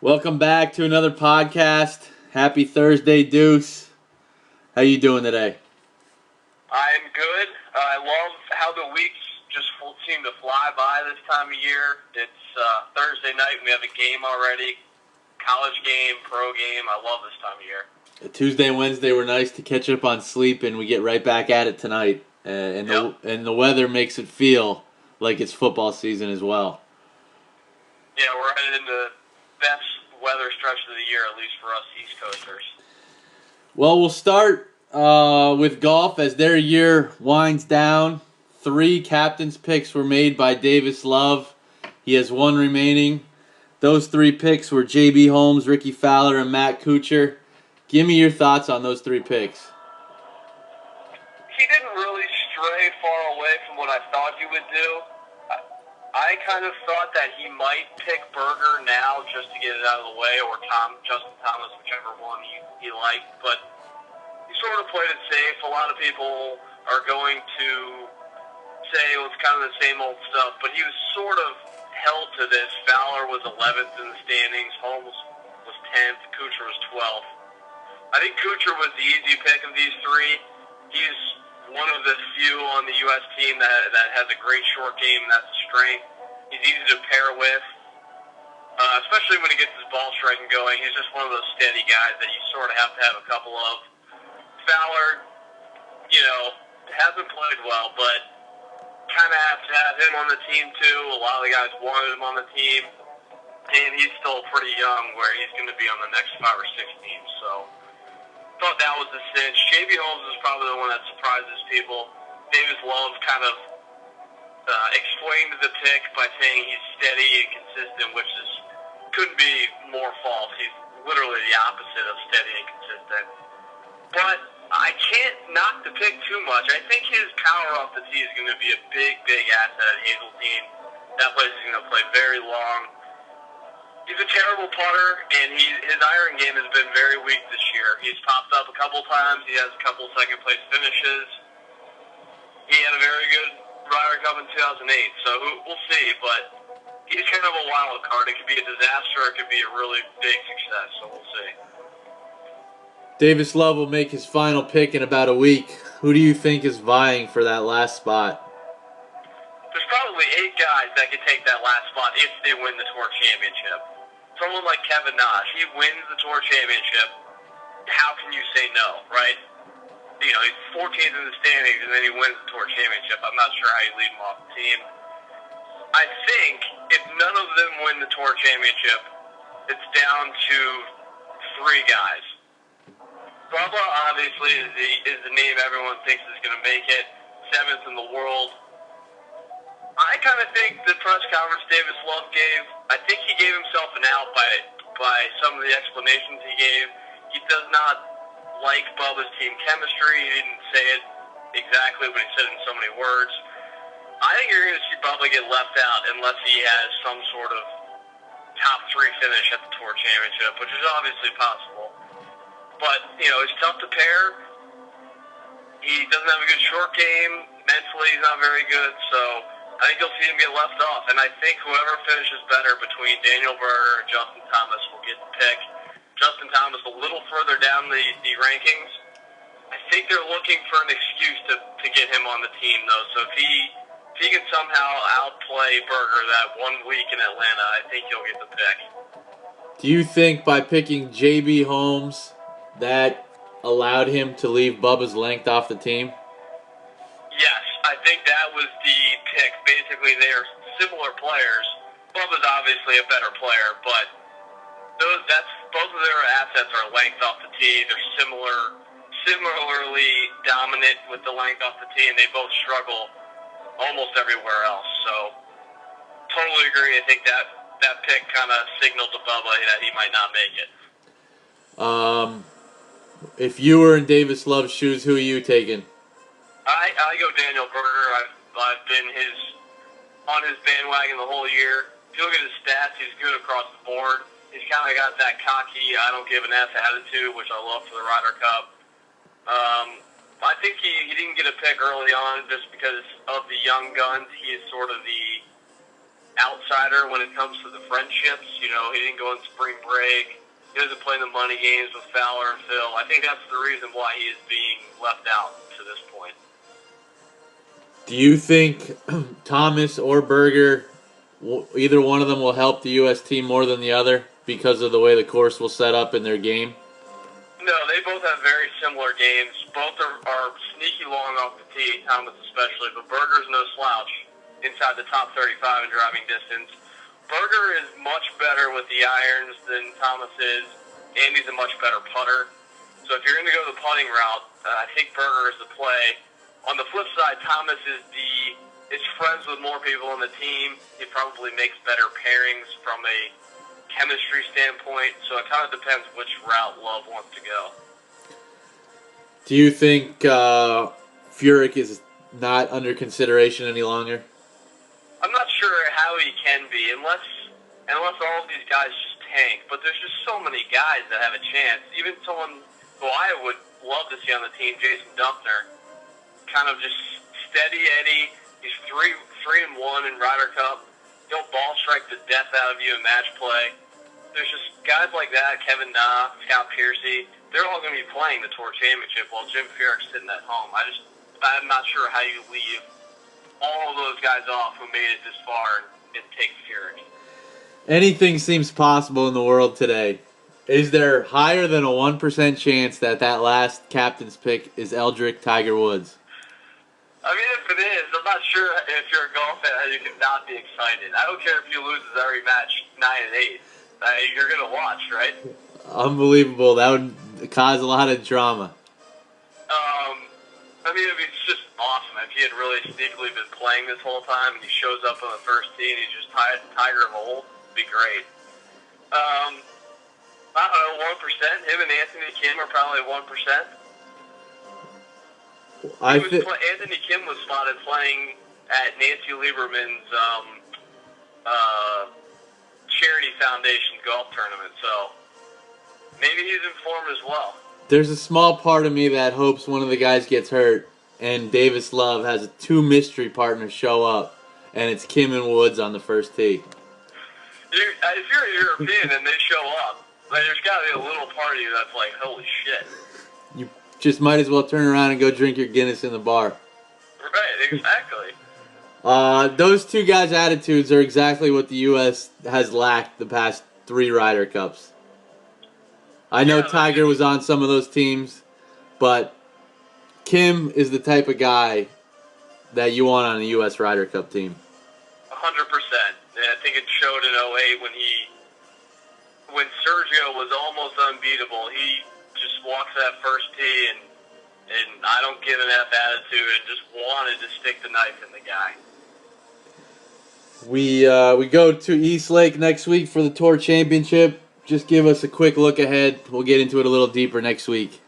Welcome back to another podcast. Happy Thursday, Deuce. How you doing today? I'm good. I love how the weeks just seem to fly by this time of year. It's Thursday night and we have a game already. College game, pro game. I love this time of year. Tuesday and Wednesday were nice to catch up on sleep, and we get right back at it tonight. The weather makes it feel like it's football season as well. Yeah, we're headed into the best weather stretch of the year, at least for us East Coasters. Well, we'll start with golf as their year winds down. 3 captain's picks were made by Davis Love. He has 1 remaining. Those 3 picks were J.B. Holmes, Ricky Fowler, and Matt Kuchar. Give me your thoughts on those 3 picks. He didn't really stray far away from what I thought he would do. I kind of thought that he might pick Berger now just to get it out of the way, or Justin Thomas, whichever one he liked. But he sort of played it safe. A lot of people are going to say it was kind of the same old stuff, but he was sort of held to this. Fowler was 11th in the standings. Holmes was 10th. Kuchar was 12th. I think Kuchar was the easy pick of these 3. He's one of the few on the U.S. team that has a great short game, and that's a strength. He's easy to pair with, especially when he gets his ball striking going. He's just one of those steady guys that you sort of have to have a couple of. Fowler, hasn't played well, but kind of have to have him on the team too. A lot of the guys wanted him on the team, and he's still pretty young where he's going to be on the next 5 or 6 teams, so thought that was a cinch. J.B. Holmes is probably the one that surprises people. Davis Love kind of explained the pick by saying he's steady and consistent, which couldn't be more false. He's literally the opposite of steady and consistent. But I can't knock the pick too much. I think his power off the tee is going to be a big, big asset at Hazeltine. That place is going to play very long. He's a terrible putter, and his iron game has been very weak this year. He's popped up a couple times. He has a couple second-place finishes. He had a very good Ryder Cup in 2008, so we'll see. But he's kind of a wild card. It could be a disaster. It could be a really big success, so we'll see. Davis Love will make his final pick in about a week. Who do you think is vying for that last spot? There's probably 8 guys that could take that last spot if they win the Tour Championship. Someone like Kevin Na, he wins the Tour Championship. How can you say no, right? He's 14th in the standings, and then he wins the Tour Championship. I'm not sure how you leave him off the team. I think if none of them win the Tour Championship, it's down to 3 guys. Bubba, obviously, is the name everyone thinks is going to make it. 7th in the world. I kind of think the press conference Davis Love gave, I think he gave himself an out by some of the explanations he gave. He does not like Bubba's team chemistry. He didn't say it exactly, but he said it in so many words. I think you're going to see Bubba get left out unless he has some sort of top 3 finish at the Tour Championship, which is obviously possible. But, it's tough to pair. He doesn't have a good short game. Mentally, he's not very good, so I think you'll see him get left off, and I think whoever finishes better between Daniel Berger and Justin Thomas will get the pick. Justin Thomas a little further down the rankings. I think they're looking for an excuse to get him on the team, though. So if he can somehow outplay Berger that 1 week in Atlanta, I think he'll get the pick. Do you think by picking J.B. Holmes that allowed him to leave Bubba's length off the team? Yes, I think that was the pick. Basically, they are similar players. Bubba's obviously a better player, but both of their assets are length off the tee. They're similarly dominant with the length off the tee, and they both struggle almost everywhere else. So, totally agree. I think that pick kind of signaled to Bubba that he might not make it. If you were in Davis Love's shoes, who are you taking? I go Daniel Berger. I've been on his bandwagon the whole year. If you look at his stats, he's good across the board. He's kind of got that cocky, I don't give an F attitude, which I love for the Ryder Cup. I think he didn't get a pick early on just because of the young guns. He is sort of the outsider when it comes to the friendships. You know, he didn't go on spring break. He doesn't play the money games with Fowler and Phil. I think that's the reason why he is being left out to this point. Do you think Thomas or Berger, either one of them will help the U.S. team more than the other because of the way the course will set up in their game? No, they both have very similar games. Both are sneaky long off the tee, Thomas especially, but Berger's no slouch inside the top 35 in driving distance. Berger is much better with the irons than Thomas is, and he's a much better putter. So if you're going to go the putting route, I think Berger is the play. On the flip side, Thomas is friends with more people on the team. He probably makes better pairings from a chemistry standpoint, so it kind of depends which route Love wants to go. Do you think Furyk is not under consideration any longer? I'm not sure how he can be, unless all of these guys just tank. But there's just so many guys that have a chance. Even someone who I would love to see on the team, Jason Dumpner, kind of just steady Eddie. He's 3-1 in Ryder Cup. He'll ball strike the death out of you in match play. There's just guys like that, Kevin Na, Scott Piercy. They're all going to be playing the Tour Championship while Jim Furyk's sitting at home. I'm not sure how you leave all of those guys off who made it this far and take Furyk. Anything seems possible in the world today. Is there higher than a 1% chance that last captain's pick is Eldrick Tiger Woods? I mean, if it is, I'm not sure if you're a golf fan how you can not be excited. I don't care if he loses every match 9-8. You're going to watch, right? Unbelievable. That would cause a lot of drama. I mean, it's just awesome. If he had really sneakily been playing this whole time and he shows up on the first tee and he's just Tiger of old, it'd be great. I don't know, 1%. Him and Anthony Kim are probably 1%. Anthony Kim was spotted playing at Nancy Lieberman's charity foundation golf tournament, so maybe he's in form as well. There's a small part of me that hopes one of the guys gets hurt and Davis Love has two mystery partners show up and it's Kim and Woods on the first tee. If you're a European and they show up, there's got to be a little part of you that's like, holy shit. You just might as well turn around and go drink your Guinness in the bar. Right, exactly. Those two guys' attitudes are exactly what the U.S. has lacked the past 3 Ryder Cups. I know Tiger was on some of those teams, but Kim is the type of guy that you want on a U.S. Ryder Cup team. 100%. And I think it showed in 2008 when Sergio was almost unbeatable. He just walks that first tee and I don't give an F attitude and just wanted to stick the knife in the guy. We go to East Lake next week for the Tour Championship. Just give us a quick look ahead. We'll get into it a little deeper next week.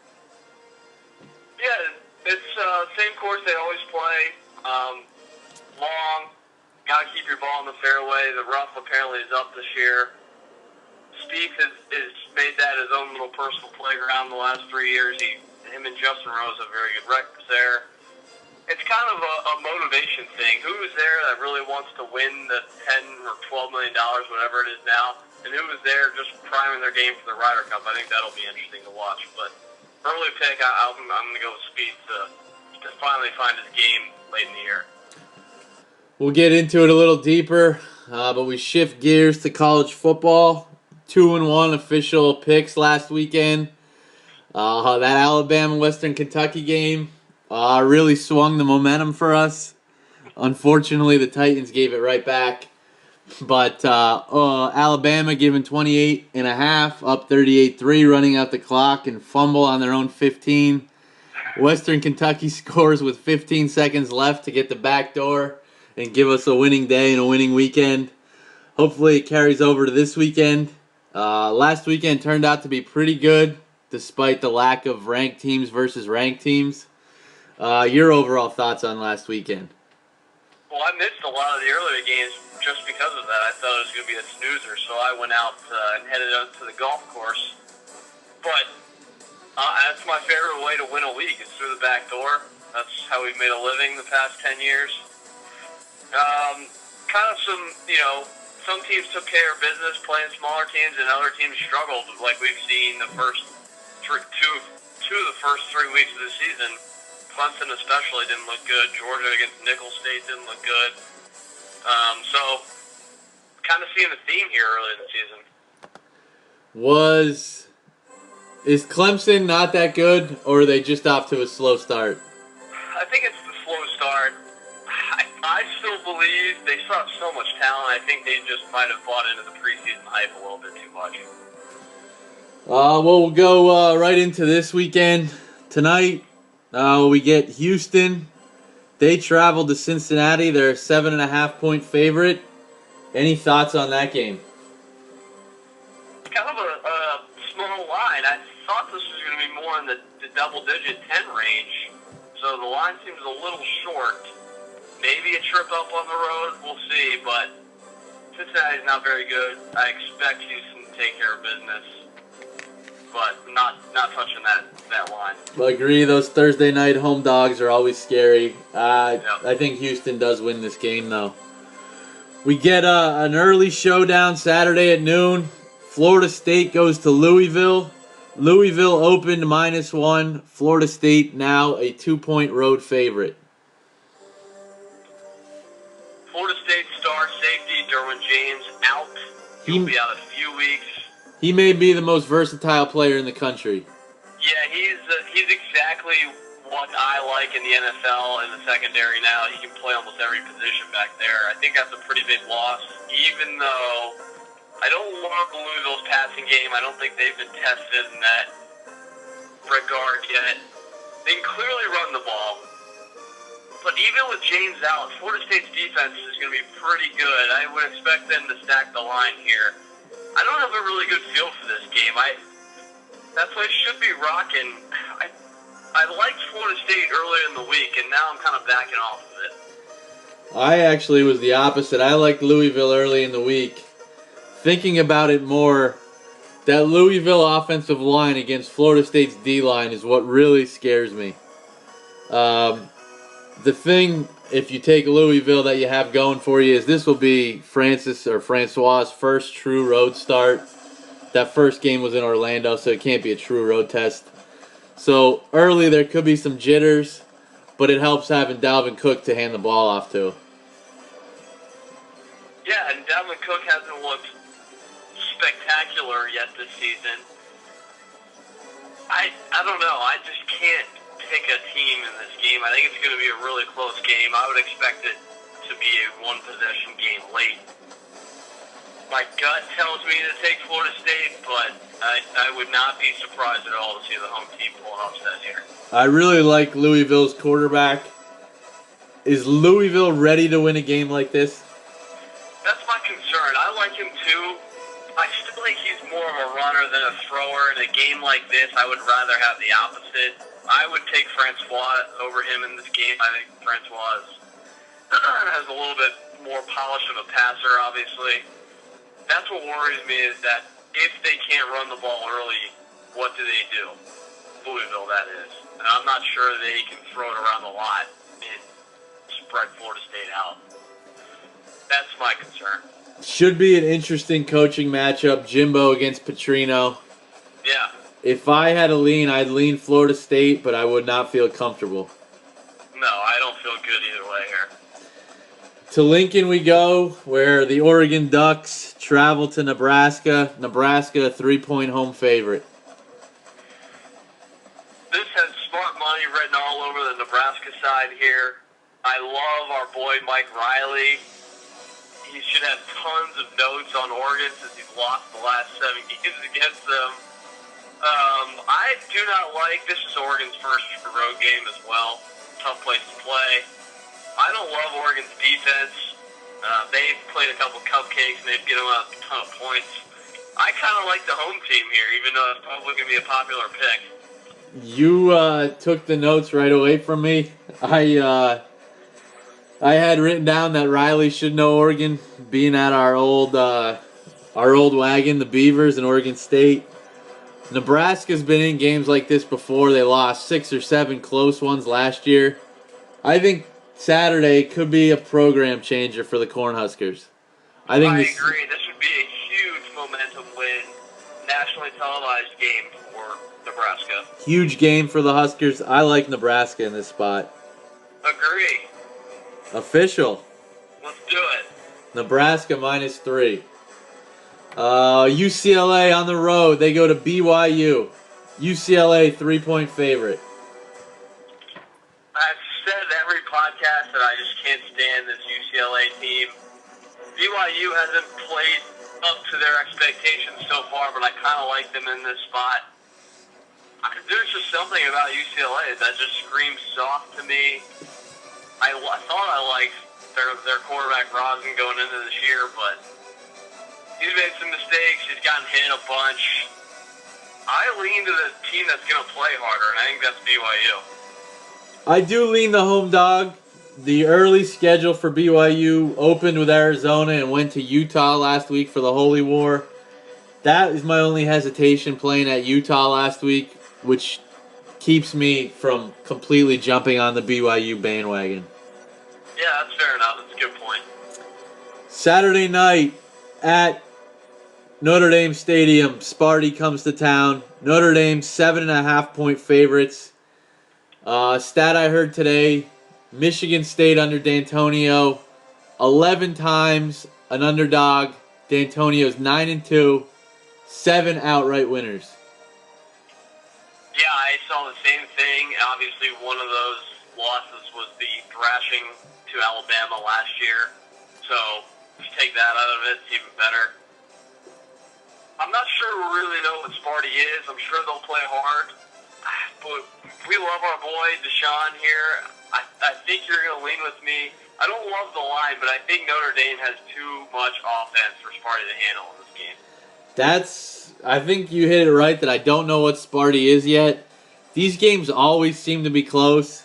Yeah, it's same course they always play. Long, got to keep your ball in the fairway. The rough apparently is up this year. Spieth has made that his own little personal playground the last 3 years. Him and Justin Rose have very good records there. It's kind of a motivation thing. Who is there that really wants to win the $10 or $12 million, whatever it is now, and who is there just priming their game for the Ryder Cup? I think that'll be interesting to watch. But early pick, I'm going to go with Spieth to finally find his game late in the year. We'll get into it a little deeper, but we shift gears to college football. 2-1 official picks last weekend. That Alabama-Western Kentucky game really swung the momentum for us. Unfortunately, the Titans gave it right back. But Alabama given 28.5, up 38-3, running out the clock and fumble on their own 15. Western Kentucky scores with 15 seconds left to get the back door and give us a winning day and a winning weekend. Hopefully it carries over to this weekend. Last weekend turned out to be pretty good, despite the lack of ranked teams versus ranked teams. Your overall thoughts on last weekend? Well, I missed a lot of the earlier games just because of that. I thought it was going to be a snoozer, so I went out and headed out to the golf course. But that's my favorite way to win a league, is through the back door. That's how we've made a living the past 10 years. kind of some teams took care of business playing smaller teams, and other teams struggled, like we've seen the first two of the first 3 weeks of the season. Clemson especially didn't look good. Georgia against Nicholls State didn't look good. So, kind of seeing a theme here early in the season. Is Clemson not that good, or are they just off to a slow start? I think it's the slow start. I still believe they still have so much talent. I think they just might have bought into the preseason hype a little bit too much. Well, we'll go right into this weekend. Tonight, we get Houston. They travel to Cincinnati. They're a 7.5-point favorite. Any thoughts on that game? Kind of a small line. I thought this was going to be more in the double-digit 10 range. So the line seems a little short. Maybe a trip up on the road. We'll see. But Cincinnati's not very good. I expect Houston to take care of business. But not touching that line. I agree. Those Thursday night home dogs are always scary. Yep. I think Houston does win this game, though. We get an early showdown Saturday at noon. Florida State goes to Louisville. Louisville opened -1. Florida State now a 2-point road favorite. Florida State star safety Derwin James out. He'll be out a few weeks. He may be the most versatile player in the country. Yeah, he's exactly what I like in the NFL in the secondary now. He can play almost every position back there. I think that's a pretty big loss, even though I don't love Louisville's passing game. I don't think they've been tested in that regard yet. They can clearly run the ball. But even with James out, Florida State's defense is going to be pretty good. I would expect them to stack the line here. I don't have a really good feel for this game. That place should be rocking. I liked Florida State earlier in the week, and now I'm kind of backing off of it. I actually was the opposite. I liked Louisville early in the week. Thinking about it more, that Louisville offensive line against Florida State's D-line is what really scares me. The thing, if you take Louisville, that you have going for you is this will be Francois' first true road start. That first game was in Orlando, so it can't be a true road test. So early there could be some jitters, but it helps having Dalvin Cook to hand the ball off to. Yeah, and Dalvin Cook hasn't looked spectacular yet this season. I don't know. I just can't pick a team in this game. I think it's going to be a really close game. I would expect it to be a one-possession game late. My gut tells me to take Florida State, but I would not be surprised at all to see the home team pull an upset here. I really like Louisville's quarterback. Is Louisville ready to win a game like this? That's my concern. I like him too. I still think he's more of a runner than a thrower. In a game like this, I would rather have the opposite. I would take Francois over him in this game. I think Francois has a little bit more polish of a passer, obviously. That's what worries me is that if they can't run the ball early, what do they do? Louisville, that is. And I'm not sure they can throw it around a lot and spread Florida State out. That's my concern. Should be an interesting coaching matchup. Jimbo against Petrino. Yeah. If I had a lean, I'd lean Florida State, but I would not feel comfortable. No, I don't feel good either way here. To Lincoln we go, where the Oregon Ducks travel to Nebraska. Nebraska, a 3-point home favorite. This has smart money written all over the Nebraska side here. I love our boy Mike Riley. He should have tons of notes on Oregon since he's lost the last 7 games against them. I do not like, this is Oregon's first road game as well. Tough place to play. I don't love Oregon's defense. They've played a couple cupcakes and they've given up a ton of points. I kind of like the home team here, even though it's probably going to be a popular pick. You took the notes right away from me. I had written down that Riley should know Oregon, being at our old wagon, the Beavers in Oregon State. Nebraska's been in games like this before. They lost 6 or 7 close ones last year. I think Saturday could be a program changer for the Cornhuskers. I think I this agree. This would be a huge momentum win, nationally televised game for Nebraska. huge game for the Huskers. I like Nebraska in this spot. Agree. Official. Let's do it. Nebraska -3. UCLA on the road. They go to BYU. UCLA 3-point favorite. I've said every podcast that I just can't stand this UCLA team. BYU hasn't played up to their expectations so far, but I kind of like them in this spot. There's just something about UCLA that just screams soft to me. I thought I liked their quarterback Rosen going into this year, but he's made some mistakes. He's gotten hit a bunch. I lean to the team that's going to play harder, and I think that's BYU. I do lean the home dog. The early schedule for BYU opened with Arizona and went to Utah last week for the Holy War. That is my only hesitation playing at Utah last week, which keeps me from completely jumping on the BYU bandwagon. Yeah, that's fair enough. That's a good point. Saturday night at Notre Dame Stadium, Sparty comes to town. Notre Dame 7.5-point favorites. Stat I heard today, Michigan State under D'Antonio, 11 times an underdog. D'Antonio's 9-2, 7 outright winners. Yeah, I saw the same thing. Obviously, one of those losses was the thrashing to Alabama last year. So, if you take that out of it, it's even better. I'm not sure we really know what Sparty is. I'm sure they'll play hard. But we love our boy Deshaun here. I think you're going to lean with me. I don't love the line, but I think Notre Dame has too much offense for Sparty to handle in this game. I think you hit it right that I don't know what Sparty is yet. These games always seem to be close.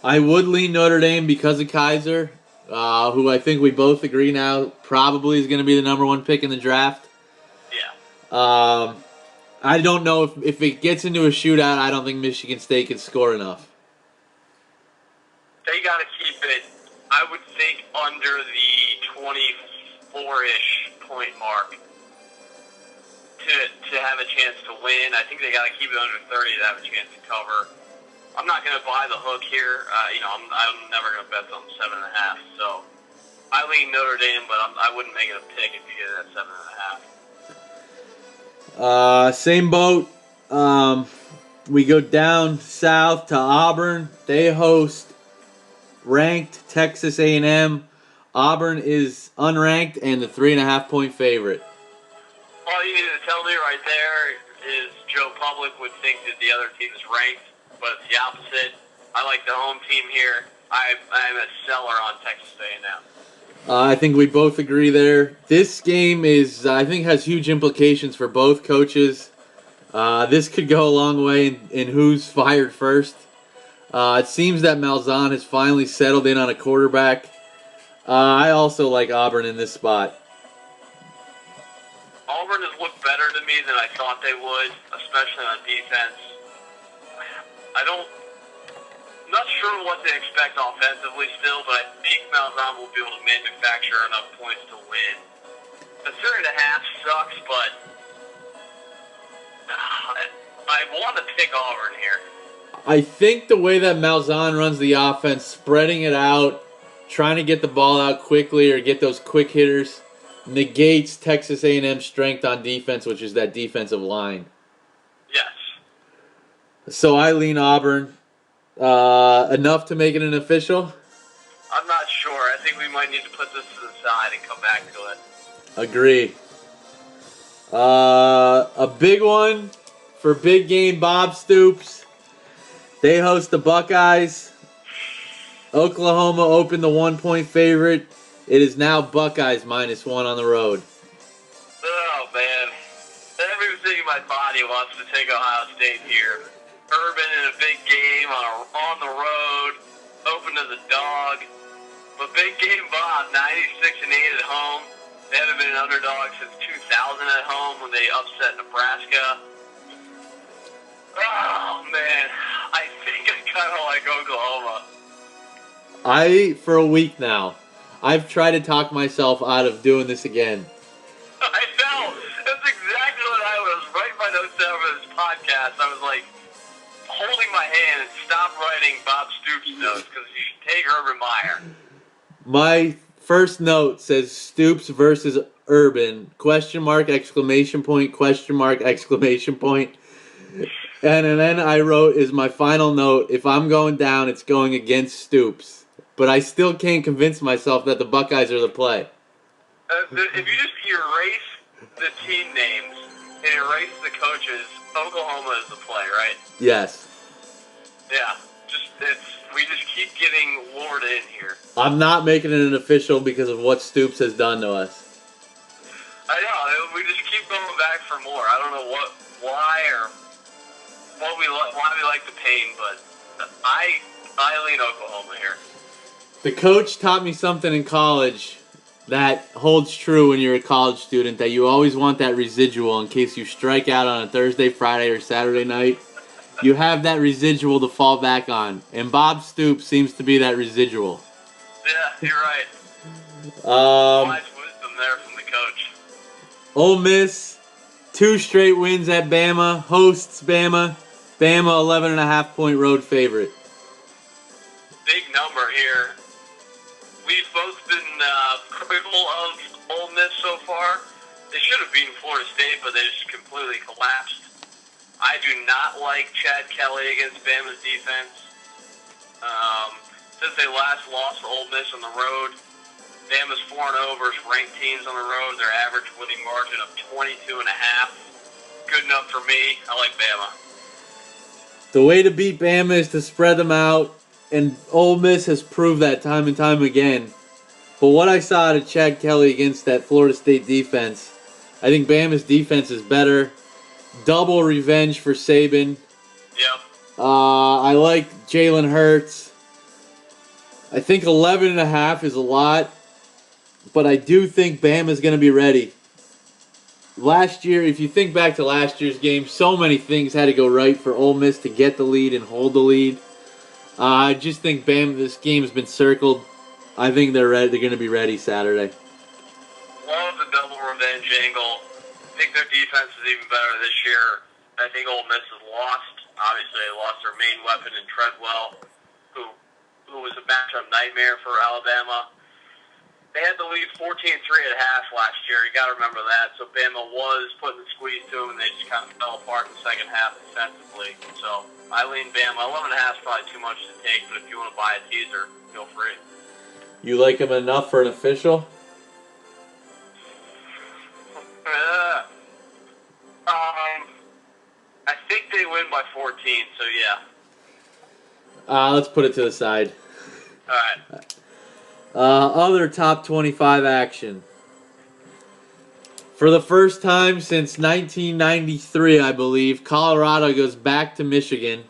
I would lean Notre Dame because of Kaiser, who I think we both agree now probably is going to be the number one pick in the draft. Yeah. I don't know if it gets into a shootout, I don't think Michigan State can score enough. They got to keep it, I would think, under the 24-ish point mark to have a chance to win. I think they got to keep it under 30 to have a chance to cover. I'm not going to buy the hook here. I'm never going to bet on 7.5. So I lean Notre Dame, but I wouldn't make it a pick if you get it at 7.5. Same boat. We go down south to Auburn. They host ranked Texas A&M. Auburn is unranked and the 3.5-point favorite. All you need to tell me right there is Joe Public would think that the other team is ranked, but it's the opposite. I like the home team here. I'm a seller on Texas A&M. I think we both agree there. This game I think has huge implications for both coaches. This could go a long way in who's fired first. It seems that Malzahn has finally settled in on a quarterback. I also like Auburn in this spot. Auburn has looked better to me than I thought they would, especially on defense. I'm not sure what to expect offensively still, but I think Malzahn will be able to manufacture enough points to win. The 3.5 sucks, but I want to pick Auburn here. I think the way that Malzahn runs the offense, spreading it out, trying to get the ball out quickly or get those quick hitters, negates Texas A&M's strength on defense, which is that defensive line. Yes. So I lean Auburn. Enough to make it an official? I'm not sure. I think we might need to put this to the side and come back to it. Agree. A big one for big game Bob Stoops. They host the Buckeyes. Oklahoma opened the 1-point favorite. It is now Buckeyes -1 on the road. Oh, man. Everything in my body wants to take Ohio State here. Urban in a big game on the road, open to the dog. But big game Bob, 96-8 at home. They haven't been an underdog since 2000 at home when they upset Nebraska. Oh, man. I think I kind of like Oklahoma. For a week now, I've tried to talk myself out of doing this again. I know. That's exactly what I was writing my notes down for this podcast. I was like, holding my hand and stop writing Bob Stoops notes because you should take Urban Meyer. My first note says Stoops versus Urban, question mark, exclamation point, question mark, exclamation point. And then I wrote, is my final note, if I'm going down, it's going against Stoops. But I still can't convince myself that the Buckeyes are the play. If you just erase the team names and erase the coaches, Oklahoma is the play, right? Yes. Yeah. We just keep getting lured in here. I'm not making it an official because of what Stoops has done to us. I know. We just keep going back for more. I don't know why we like the pain, but I lean Oklahoma here. The coach taught me something in college that holds true when you're a college student, that you always want that residual in case you strike out on a Thursday, Friday, or Saturday night. You have that residual to fall back on. And Bob Stoops seems to be that residual. Yeah, you're right. Wise wisdom there from the coach. Ole Miss, 2 straight wins at Bama, hosts Bama. Bama, 11.5-point road favorite. Big number here. We've both been critical of Ole Miss so far. They should have beaten Florida State, but they just completely collapsed. I do not like Chad Kelly against Bama's defense. Since they last lost to Ole Miss on the road, Bama's 4-0 versus ranked teams on the road. Their average winning margin of 22.5. Good enough for me. I like Bama. The way to beat Bama is to spread them out, and Ole Miss has proved that time and time again. But what I saw out of Chad Kelly against that Florida State defense, I think Bama's defense is better. Double revenge for Saban. Yep. I like Jalen Hurts. I think 11.5 is a lot, but I do think Bama's going to be ready. Last year, if you think back to last year's game, so many things had to go right for Ole Miss to get the lead and hold the lead. I just think this game has been circled. I think they're ready. They're going to be ready Saturday. Love the double revenge angle. I think their defense is even better this year. I think Ole Miss has lost. Obviously, they lost their main weapon in Treadwell, who was a matchup nightmare for Alabama. They had the lead 14-3 at half last year. You got to remember that. So Bama was putting the squeeze to them, and they just kind of fell apart in the second half defensively. So I lean Bama. 11.5 is probably too much to take, but if you want to buy a teaser, feel free. You like them enough for an official? I think they win by 14, so yeah. Let's put it to the side. All right. Other top 25 action. For the first time since 1993, I believe, Colorado goes back to Michigan.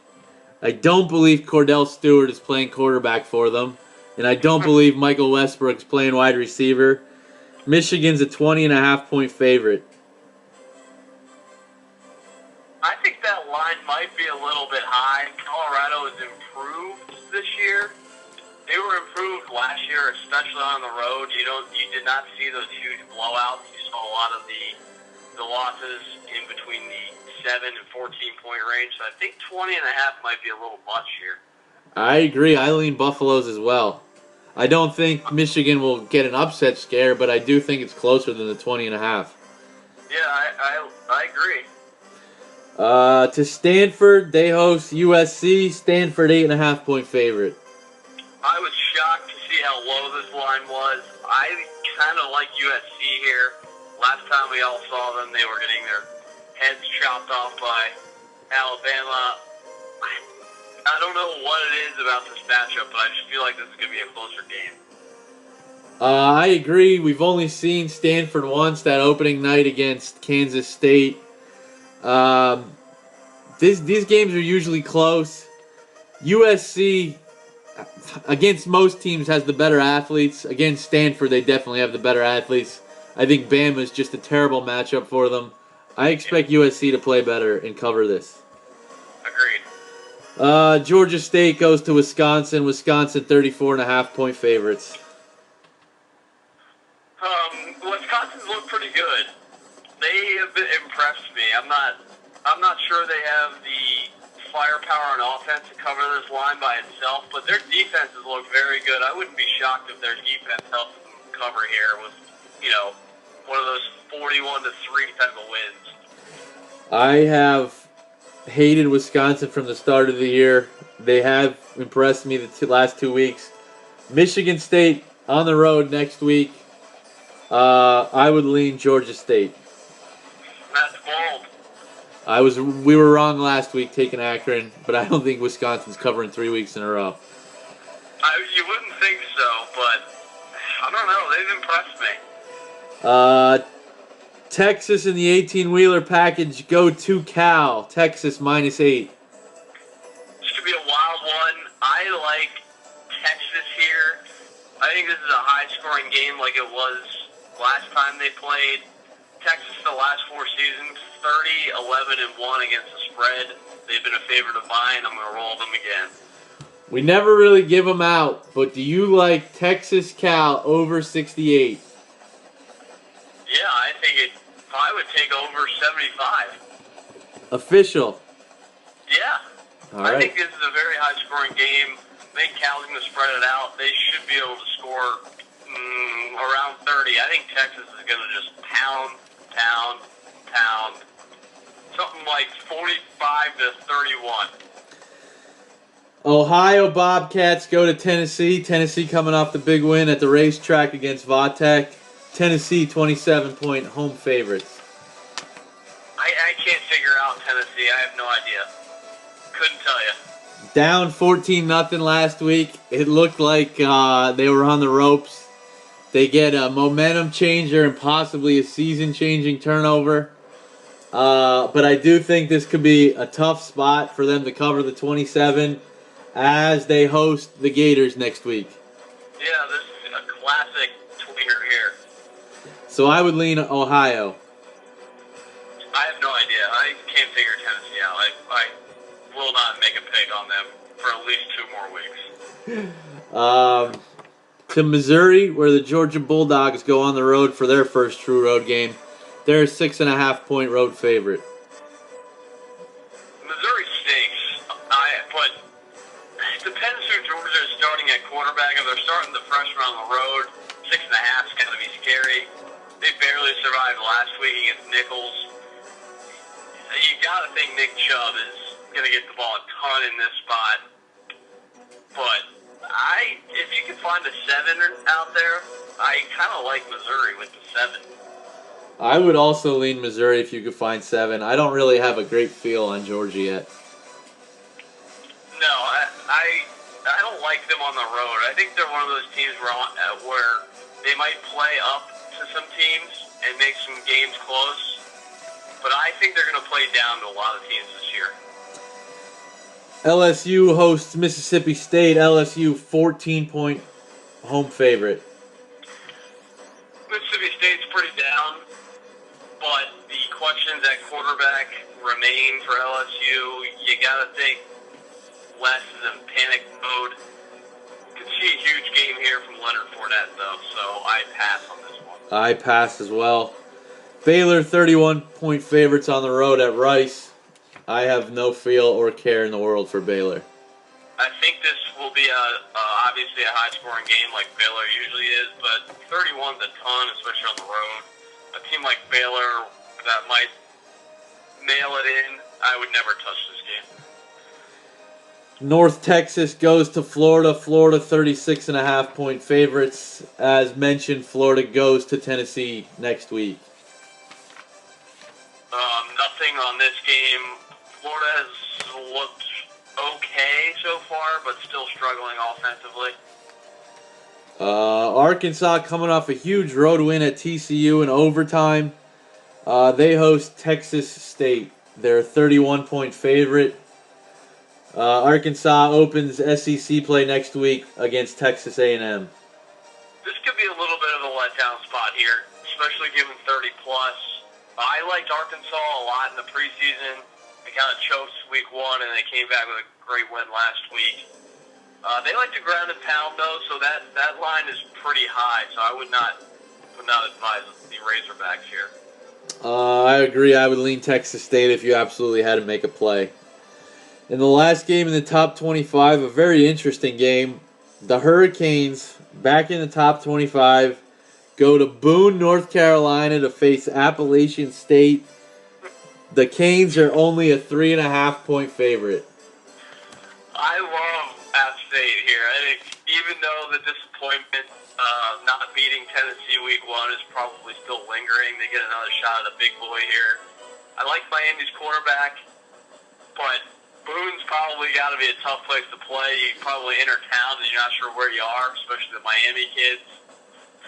I don't believe Cordell Stewart is playing quarterback for them. And I don't believe Michael Westbrook's playing wide receiver. Michigan's a 20.5-point favorite. I think that line might be a little bit high. Colorado has improved this year. They were improved last year, especially on the road. You did not see those huge blowouts. You saw a lot of the losses in between the 7 and 14-point range. So I think 20.5 might be a little much here. I agree. I lean Buffaloes as well. I don't think Michigan will get an upset scare, but I do think it's closer than the 20.5. Yeah, I agree. To Stanford, they host USC. Stanford 8.5-point favorite. I was shocked to see how low this line was. I kind of like USC here. Last time we all saw them, they were getting their heads chopped off by Alabama. I don't know what it is about this matchup, but I just feel like this is going to be a closer game. I agree. We've only seen Stanford once, that opening night against Kansas State. These games are usually close. USC, against most teams, has the better athletes. Against Stanford, they definitely have the better athletes. I think Bama is just a terrible matchup for them. I expect USC to play better and cover this. Agreed. Georgia State goes to Wisconsin. Wisconsin 34.5-point favorites. Wisconsin's looked pretty good. They have impressed me. I'm not sure they have the firepower on offense to cover this line by itself, but their defenses look very good. I wouldn't be shocked if their defense helps them cover here with, one of those 41-3 type of wins. I have hated Wisconsin from the start of the year. They have impressed me the last 2 weeks. Michigan State on the road next week. I would lean Georgia State. That's bold. We were wrong last week taking Akron, but I don't think Wisconsin's covering 3 weeks in a row. You wouldn't think so, but I don't know. They've impressed me. Texas in the 18-wheeler package go to Cal. Texas -8. This could be a wild one. I like Texas here. I think this is a high-scoring game like it was last time they played. Texas, the last 4 seasons, 30, 11, and 1 against the spread. They've been a favorite of mine. I'm going to roll them again. We never really give them out, but do you like Texas Cal over 68? Yeah, I would take over 75. Official. Yeah. All right. I think this is a very high-scoring game. I think Cal's going to spread it out. They should be able to score around 30. I think Texas is going to just pound. Something like 45-31. Ohio Bobcats go to Tennessee. Tennessee coming off the big win at the racetrack against Vatek. Tennessee 27-point home favorites. I can't figure out Tennessee. I have no idea. Couldn't tell you. Down 14-0 last week. It looked like they were on the ropes. They get a momentum changer and possibly a season-changing turnover. But I do think this could be a tough spot for them to cover the 27 as they host the Gators next week. Yeah, this is a classic tweeter here. So I would lean Ohio. I have no idea. I can't figure Tennessee out. I will not make a pick on them for at least 2 more weeks. To Missouri, where the Georgia Bulldogs go on the road for their first true road game. They're a 6.5-point road favorite. Missouri stinks, but it depends who Georgia is starting at quarterback. If they're starting the freshman on the road, 6.5 is going to be scary. They barely survived last week against Nichols. You got to think Nick Chubb is going to get the ball a ton in this spot. But if you can find a 7 out there, I kind of like Missouri with the 7. I would also lean Missouri if you could find 7. I don't really have a great feel on Georgia yet. No, I don't like them on the road. I think they're one of those teams where they might play up to some teams and make some games close. But I think they're going to play down to a lot of teams this year. LSU hosts Mississippi State. LSU 14-point home favorite. Mississippi State's pretty down, but the questions at quarterback remain for LSU. You got to think Wes is in panic mode. Could see a huge game here from Leonard Fournette, though, so I pass on this one. I pass as well. Baylor 31-point favorites on the road at Rice. I have no feel or care in the world for Baylor. I think this will be obviously a high-scoring game like Baylor usually is, but 31's a ton, especially on the road. A team like Baylor that might mail it in, I would never touch this game. North Texas goes to Florida. Florida 36.5-point favorites. As mentioned, Florida goes to Tennessee next week. Nothing on this game. Florida has looked okay so far, but still struggling offensively. Arkansas coming off a huge road win at TCU in overtime. They host Texas State. They're a 31-point favorite. Arkansas opens SEC play next week against Texas A&M. This could be a little bit of a letdown spot here, especially given 30+. I liked Arkansas a lot in the preseason. They kind of choked week 1, and they came back with a great win last week. They like to ground and pound, though, so that line is pretty high. So I would not advise the Razorbacks here. I agree. I would lean Texas State if you absolutely had to make a play. In the last game in the top 25, a very interesting game. The Hurricanes, back in the top 25, go to Boone, North Carolina to face Appalachian State. The Canes are only a 3.5-point favorite. I love App State here. I think even though the disappointment not beating Tennessee week 1 is probably still lingering, they get another shot at a big boy here. I like Miami's quarterback, but Boone's probably got to be a tough place to play. You probably enter town and you're not sure where you are, especially the Miami kids.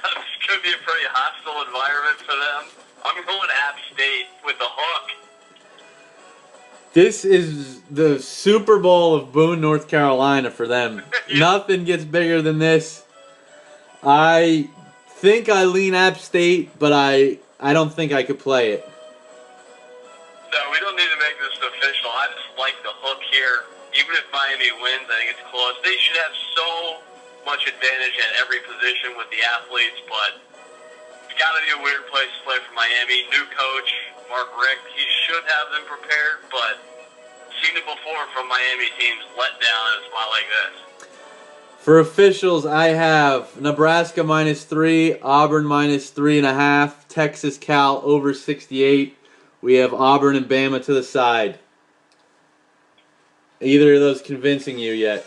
This could be a pretty hostile environment for them. I'm going App State with the hook. This is the Super Bowl of Boone, North Carolina for them. Nothing gets bigger than this. I think I lean App State, but I don't think I could play it. No, we don't need to make this official. I just like the hook here. Even if Miami wins, I think it's close. They should have so much advantage at every position with the athletes, but it's got to be a weird place to play for Miami. New coach, Mark Richt, he should have them prepared, but seen it before from Miami teams let down in a spot like this. For officials, I have Nebraska -3, Auburn -3.5, Texas Cal over 68. We have Auburn and Bama to the side. Either of those convincing you yet?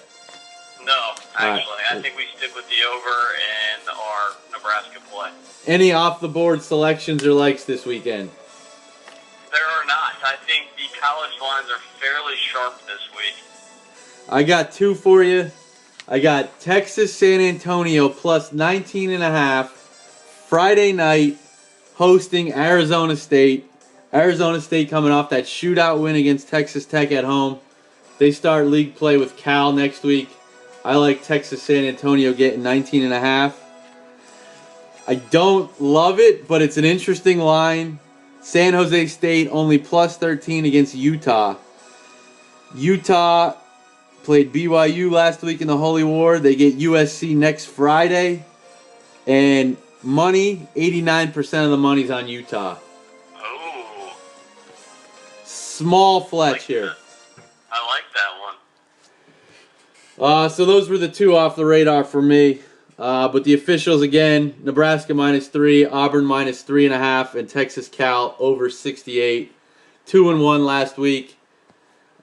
No, actually. Right. I think we stick with the over and our Nebraska play. Any off-the-board selections or likes this weekend? There are not. I think the college lines are fairly sharp this week. I got two for you. I got Texas San Antonio plus 19.5 Friday night hosting Arizona State. Arizona State coming off that shootout win against Texas Tech at home. They start league play with Cal next week. I like Texas San Antonio getting 19.5. I don't love it, but it's an interesting line. San Jose State only plus 13 against Utah. Utah played BYU last week in the Holy War. They get USC next Friday. And money, 89% of the money's on Utah. Oh. Small fletch here. I like that one. So those were the two off the radar for me. But the officials again, Nebraska -3, Auburn -3.5, and Texas Cal over 68. 2-1 last week.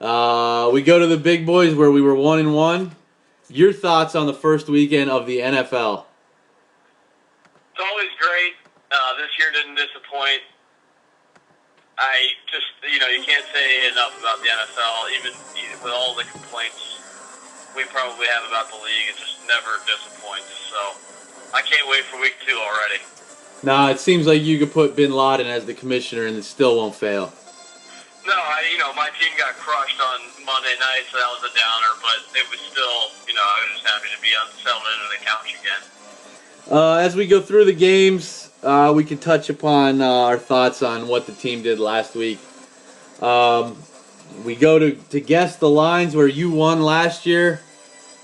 We go to the big boys where we were 1-1. Your thoughts on the first weekend of the NFL? It's always great. This year didn't disappoint. I just, you can't say enough about the NFL, even with all the complaints we probably have about the league. It just never disappoints. So I can't wait for week 2 already. Nah, it seems like you could put Bin Laden as the commissioner and it still won't fail. No, my team got crushed on Monday night, so that was a downer, but it was still, I was just happy to be settled into the couch again. As we go through the games, we can touch upon our thoughts on what the team did last week. We go to guess the lines where you won last year.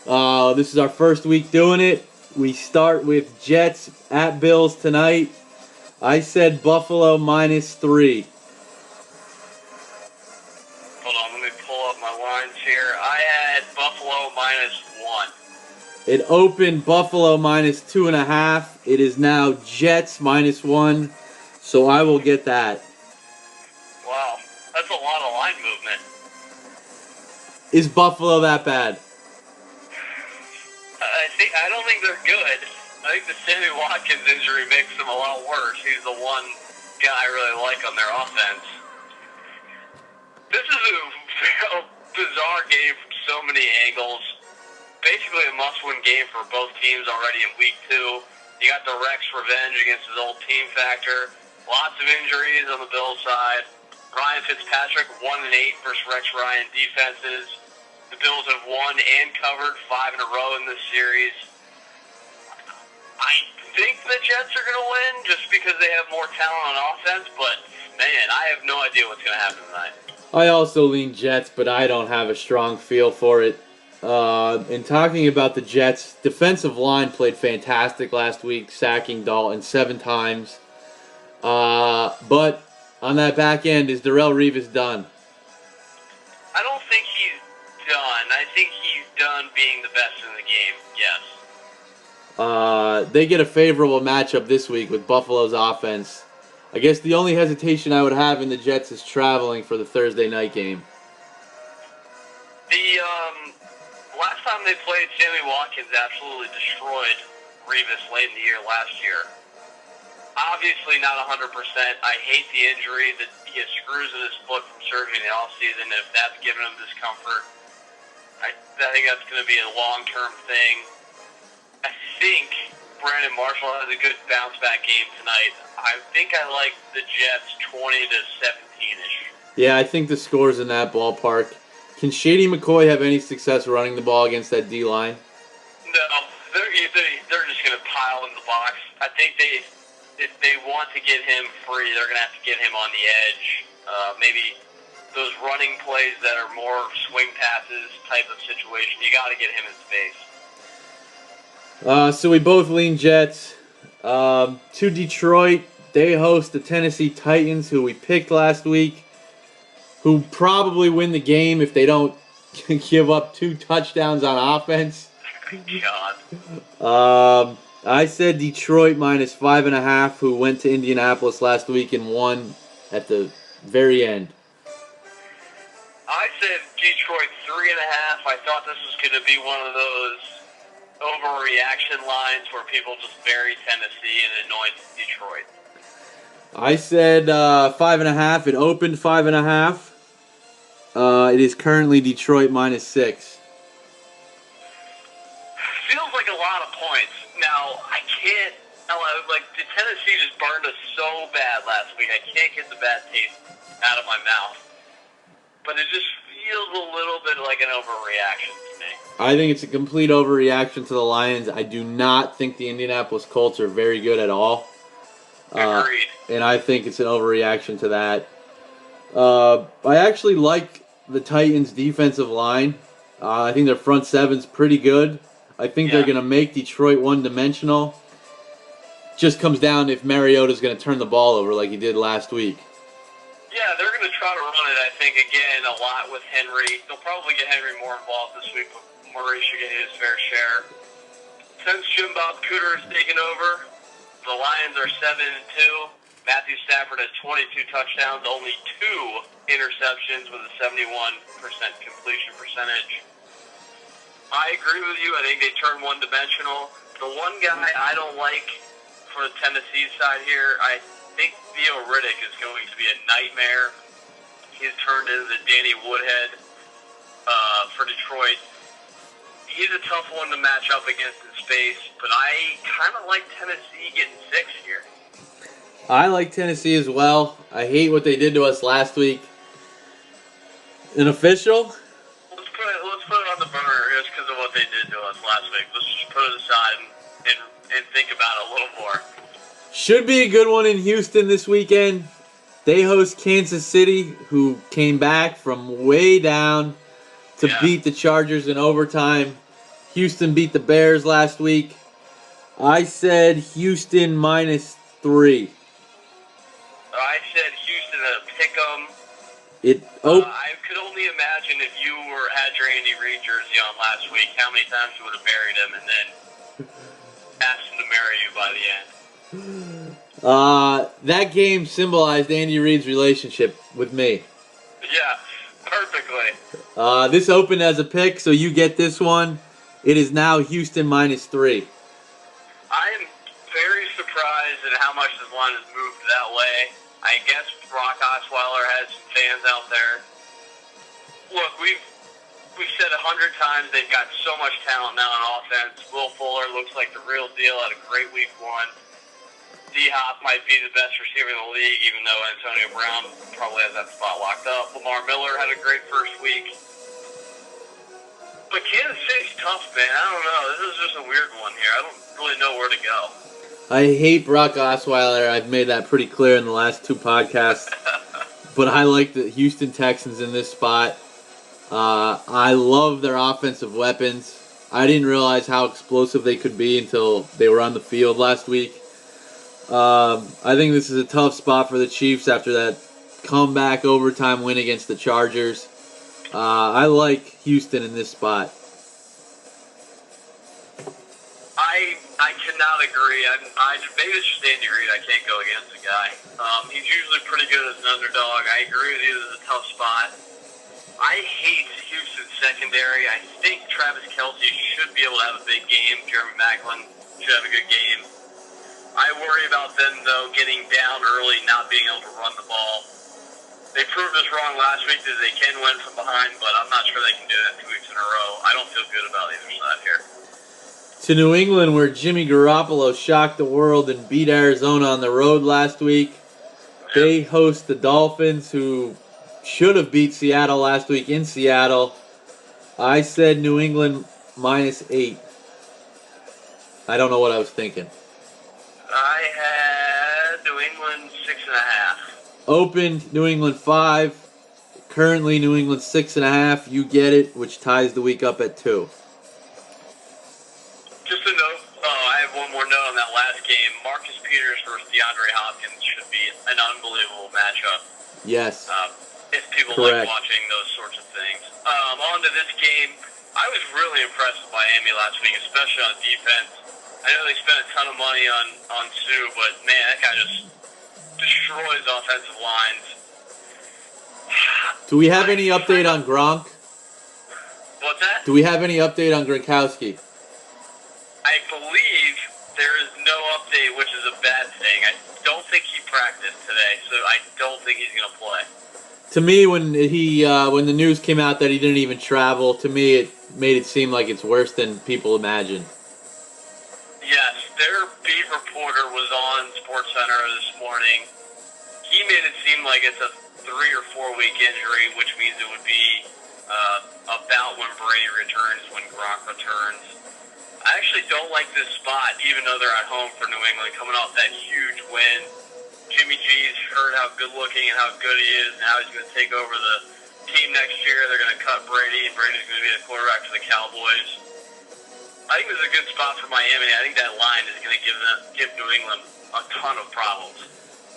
This is our first week doing it. We start with Jets at Bills tonight. I said Buffalo -3. Hold on, let me pull up my lines here. I had Buffalo -1. It opened Buffalo -2.5. It is now Jets -1. So I will get that. Wow, that's a lot of line movement. Is Buffalo that bad? I don't think they're good. I think the Sammy Watkins injury makes them a lot worse. He's the one guy I really like on their offense. This is a bizarre game from so many angles. Basically a must-win game for both teams already in week 2. You got the Rex revenge against his old team factor. Lots of injuries on the Bills side. Ryan Fitzpatrick 1-8 versus Rex Ryan defenses. The Bills have won and covered 5 in a row in this series. I think the Jets are going to win just because they have more talent on offense, but, man, I have no idea what's going to happen tonight. I also lean Jets, but I don't have a strong feel for it. In talking about the Jets, defensive line played fantastic last week, sacking Dalton 7 times. But on that back end, is Darrelle Revis done? I don't think he's done. I think he's done being the best in the game, yes. They get a favorable matchup this week with Buffalo's offense. I guess the only hesitation I would have in the Jets is traveling for the Thursday night game. The last time they played, Sammy Watkins absolutely destroyed Revis late in the year last year. Obviously not 100%. I hate the injury that he has screws in his foot from surgery in the offseason. If that's giving him discomfort, I think that's going to be a long-term thing. I think Brandon Marshall has a good bounce-back game tonight. I think I like the Jets 20 to 17-ish. Yeah, I think the score's in that ballpark. Can Shady McCoy have any success running the ball against that D-line? No, they're just going to pile in the box. I think if they want to get him free, they're going to have to get him on the edge. Maybe those running plays that are more swing passes type of situation, you got to get him in space. So we both lean Jets. To Detroit, they host the Tennessee Titans, who we picked last week, who probably win the game if they don't give up 2 touchdowns on offense. God. I said Detroit minus 5.5, who went to Indianapolis last week and won at the very end. I said Detroit 3.5. I thought this was going to be one of those overreaction lines where people just bury Tennessee and anoint Detroit. I said 5.5. It opened 5.5. It is currently Detroit minus 6. Feels like a lot of points. Now, I can't, like, the Tennessee just burned us so bad last week. I can't get the bad taste out of my mouth. But it just feels a little bit like an overreaction to me. I think it's a complete overreaction to the Lions. I do not think the Indianapolis Colts are very good at all. Agreed. And I think it's an overreaction to that. I actually like the Titans' defensive line. I think their front seven's pretty good. I think they're going to make Detroit one-dimensional. Just comes down if Mariota's going to turn the ball over like he did last week. Yeah, they're going to try to run it, I think, again, a lot with Henry. They'll probably get Henry more involved this week, but Murray should get his fair share. Since Jim Bob Cooter has taken over, the Lions are 7-2. Matthew Stafford has 22 touchdowns, only 2 interceptions with a 71% completion percentage. I agree with you. I think they turn one-dimensional. The one guy I don't like for the Tennessee side here, I think Theo Riddick is going to be a nightmare. He's turned into the Danny Woodhead for Detroit. He's a tough one to match up against in space, but I kind of like Tennessee getting 6 here. I like Tennessee as well. I hate what they did to us last week. An official? Let's put it on the burner just because of what they did to us last week. Let's just put it aside and think about it a little more. Should be a good one in Houston this weekend. They host Kansas City, who came back from way down to beat the Chargers in overtime. Houston beat the Bears last week. I said Houston minus 3. I said Houston at a pick'em. I could only imagine if you had your Andy Reid jersey on last week, how many times you would have buried him and then asked him to marry you by the end. That game symbolized Andy Reid's relationship with me. Yeah, perfectly. This opened as a pick, so you get this one. It is now Houston minus 3. I am very surprised at how much this line has moved that way. I guess Brock Osweiler has some fans out there. Look, we've said 100 times they've got so much talent now on offense. Will Fuller looks like the real deal. Had a great week 1. D-Hop might be the best receiver in the league, even though Antonio Brown probably has that spot locked up. Lamar Miller had a great first week. But Kansas City's tough, man. I don't know. This is just a weird one here. I don't really know where to go. I hate Brock Osweiler. I've made that pretty clear in the last 2 podcasts. but I like the Houston Texans in this spot. I love their offensive weapons. I didn't realize how explosive they could be until they were on the field last week. I think this is a tough spot for the Chiefs after that comeback overtime win against the Chargers. I like Houston in this spot. I cannot agree. I maybe it's just Andy Reid. I can't go against the guy. He's usually pretty good as an underdog. I agree with you. This is a tough spot. I hate Houston's secondary. I think Travis Kelce should be able to have a big game. Jeremy Maclin should have a good game. I worry about them, though, getting down early, not being able to run the ball. They proved us wrong last week that they can win from behind, but I'm not sure they can do that 2 weeks in a row. I don't feel good about either side here. To New England, where Jimmy Garoppolo shocked the world and beat Arizona on the road last week. They host the Dolphins, who should have beat Seattle last week in Seattle. I said New England -8. I don't know what I was thinking. I had New England 6.5. Opened New England 5. Currently New England 6.5. You get it, which ties the week up at 2. Just a note, I have one more note on that last game. Marcus Peters versus DeAndre Hopkins should be an unbelievable matchup. Yes. If people Correct. like watching those sorts of things. On to this game, I was really impressed with Miami last week, especially on defense. I know they spent a ton of money on Sue, but man, that guy just destroys offensive lines. Do we have any update on Gronk? What's that? Do we have any update on Gronkowski? I believe there is no update, which is a bad thing. I don't think he practiced today, so I don't think he's going to play. To me, when the news came out that he didn't even travel, to me it made it seem like it's worse than people imagine. Yes, their beat reporter was on SportsCenter this morning. He made it seem like it's a 3 or 4 week injury, which means it would be about when Brady returns, when Gronk returns. I actually don't like this spot, even though they're at home for New England, coming off that huge win. Jimmy G's heard how good-looking and how good he is, and how he's going to take over the team next year. They're going to cut Brady, and Brady's going to be the quarterback for the Cowboys. I think this is a good spot for Miami. I think that line is going to give New England a ton of problems.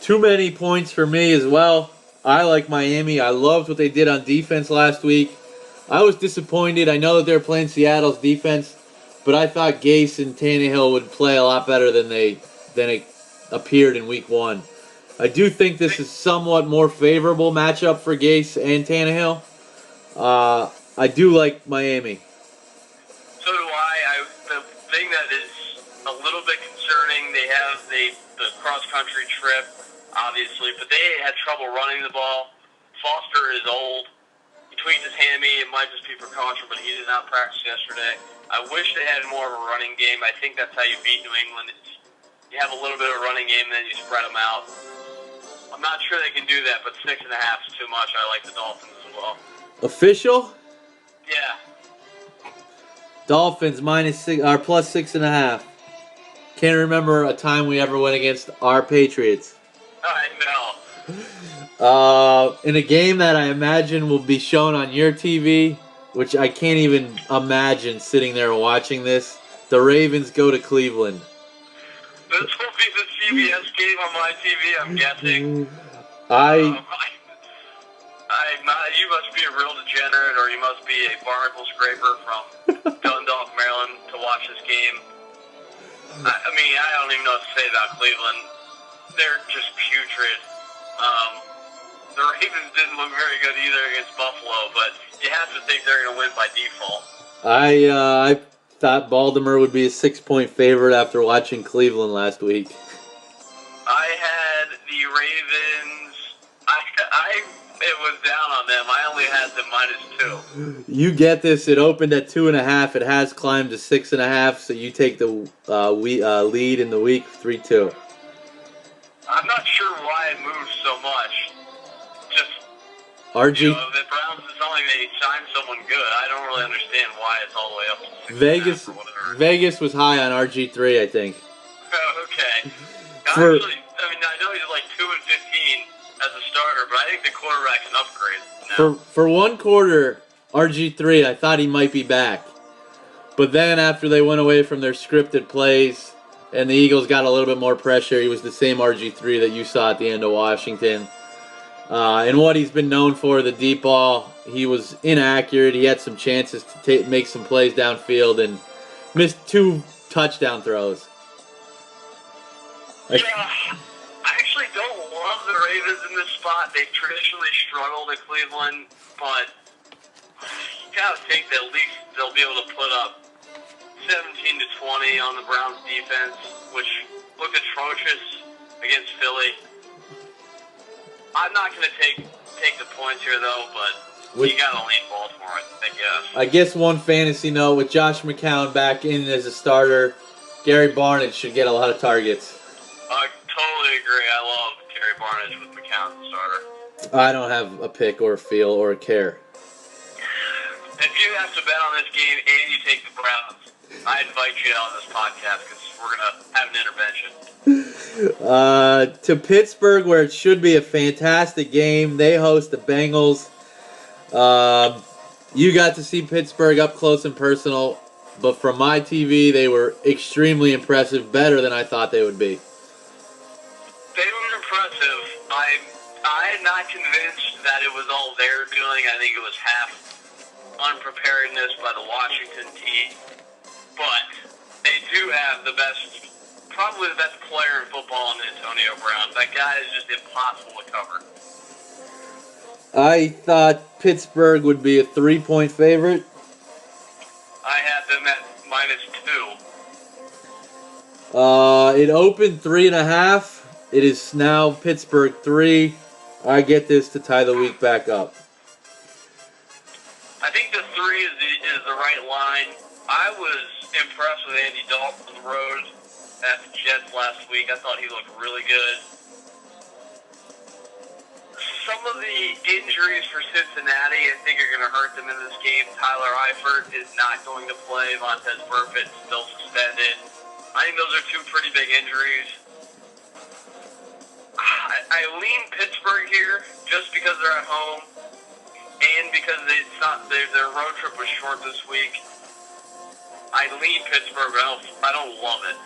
Too many points for me as well. I like Miami. I loved what they did on defense last week. I was disappointed. I know that they're playing Seattle's defense, but I thought Gase and Tannehill would play a lot better than it appeared in week 1. I do think this is somewhat more favorable matchup for Gase and Tannehill. I do like Miami. So do I. The thing that is a little bit concerning, they have the cross-country trip, obviously, but they had trouble running the ball. Foster is old. He tweaked his hammy. It might just be precaution, but he did not practice yesterday. I wish they had more of a running game. I think that's how you beat New England. You have a little bit of a running game, then you spread them out. I'm not sure they can do that, but 6.5 is too much. I like the Dolphins as well. Official? Yeah. Dolphins plus 6.5. Can't remember a time we ever went against our Patriots. I know. In a game that I imagine will be shown on your TV, which I can't even imagine sitting there watching this, the Ravens go to Cleveland. This will be the CBS game on my TV, I'm guessing. You must be a real degenerate, or you must be a barnacle scraper from Dundalk, Maryland, to watch this game. I don't even know what to say about Cleveland. They're just putrid. The Ravens didn't look very good either against Buffalo, but you have to think they're going to win by default. I thought Baltimore would be a 6-point favorite after watching Cleveland last week. I had the Ravens. It was down on them. I only had them -2. You get this. It opened at 2.5. It has climbed to 6.5. So you take the lead in the week 3-2. I'm not sure why it moved so much. Just RG. the Browns. It's not like they signed someone good. I don't really understand why it's all the way up to 6.5 or whatever. Vegas was high on RG3, I think. Okay. I know he's like 2-15 as a starter, but I think the quarterback quarterback's an upgrade. For one quarter, RG3, I thought he might be back. But then after they went away from their scripted plays and the Eagles got a little bit more pressure, he was the same RG3 that you saw at the end of Washington. And what he's been known for, the deep ball, he was inaccurate. He had some chances to make some plays downfield and missed 2 touchdown throws. Yeah, I actually don't love the Ravens in this spot. They've traditionally struggled at Cleveland, but you gotta think that at least they'll be able to put up 17 to 20 on the Browns defense, which looked atrocious against Philly. I'm not gonna take the points here though, but you gotta lean Baltimore, I guess. I guess one fantasy note with Josh McCown back in as a starter, Gary Barnidge should get a lot of targets. I totally agree. I love Gary Barnidge with McCown as a starter. I don't have a pick or a feel or a care. If you have to bet on this game and you take the Browns, I invite you on this podcast because we're going to have an intervention. To Pittsburgh, where it should be a fantastic game. They host the Bengals. You got to see Pittsburgh up close and personal, but from my TV, they were extremely impressive, better than I thought they would be. They were impressive. I'm not convinced that it was all their doing. I think it was half unpreparedness by the Washington team. But they do have probably the best player in football in Antonio Brown. That guy is just impossible to cover. I thought Pittsburgh would be a 3-point favorite. I had them at -2. It opened 3.5. It is now Pittsburgh 3. I get this to tie the week back up. I think the 3 is the right line. I was impressed with Andy Dalton on the road at the Jets last week. I thought he looked really good. Some of the injuries for Cincinnati, I think, are going to hurt them in this game. Tyler Eifert is not going to play. Montez Burfict still suspended. I think those are 2 pretty big injuries. I lean Pittsburgh here just because they're at home and because their road trip was short this week. I lean Pittsburgh, but I don't love it.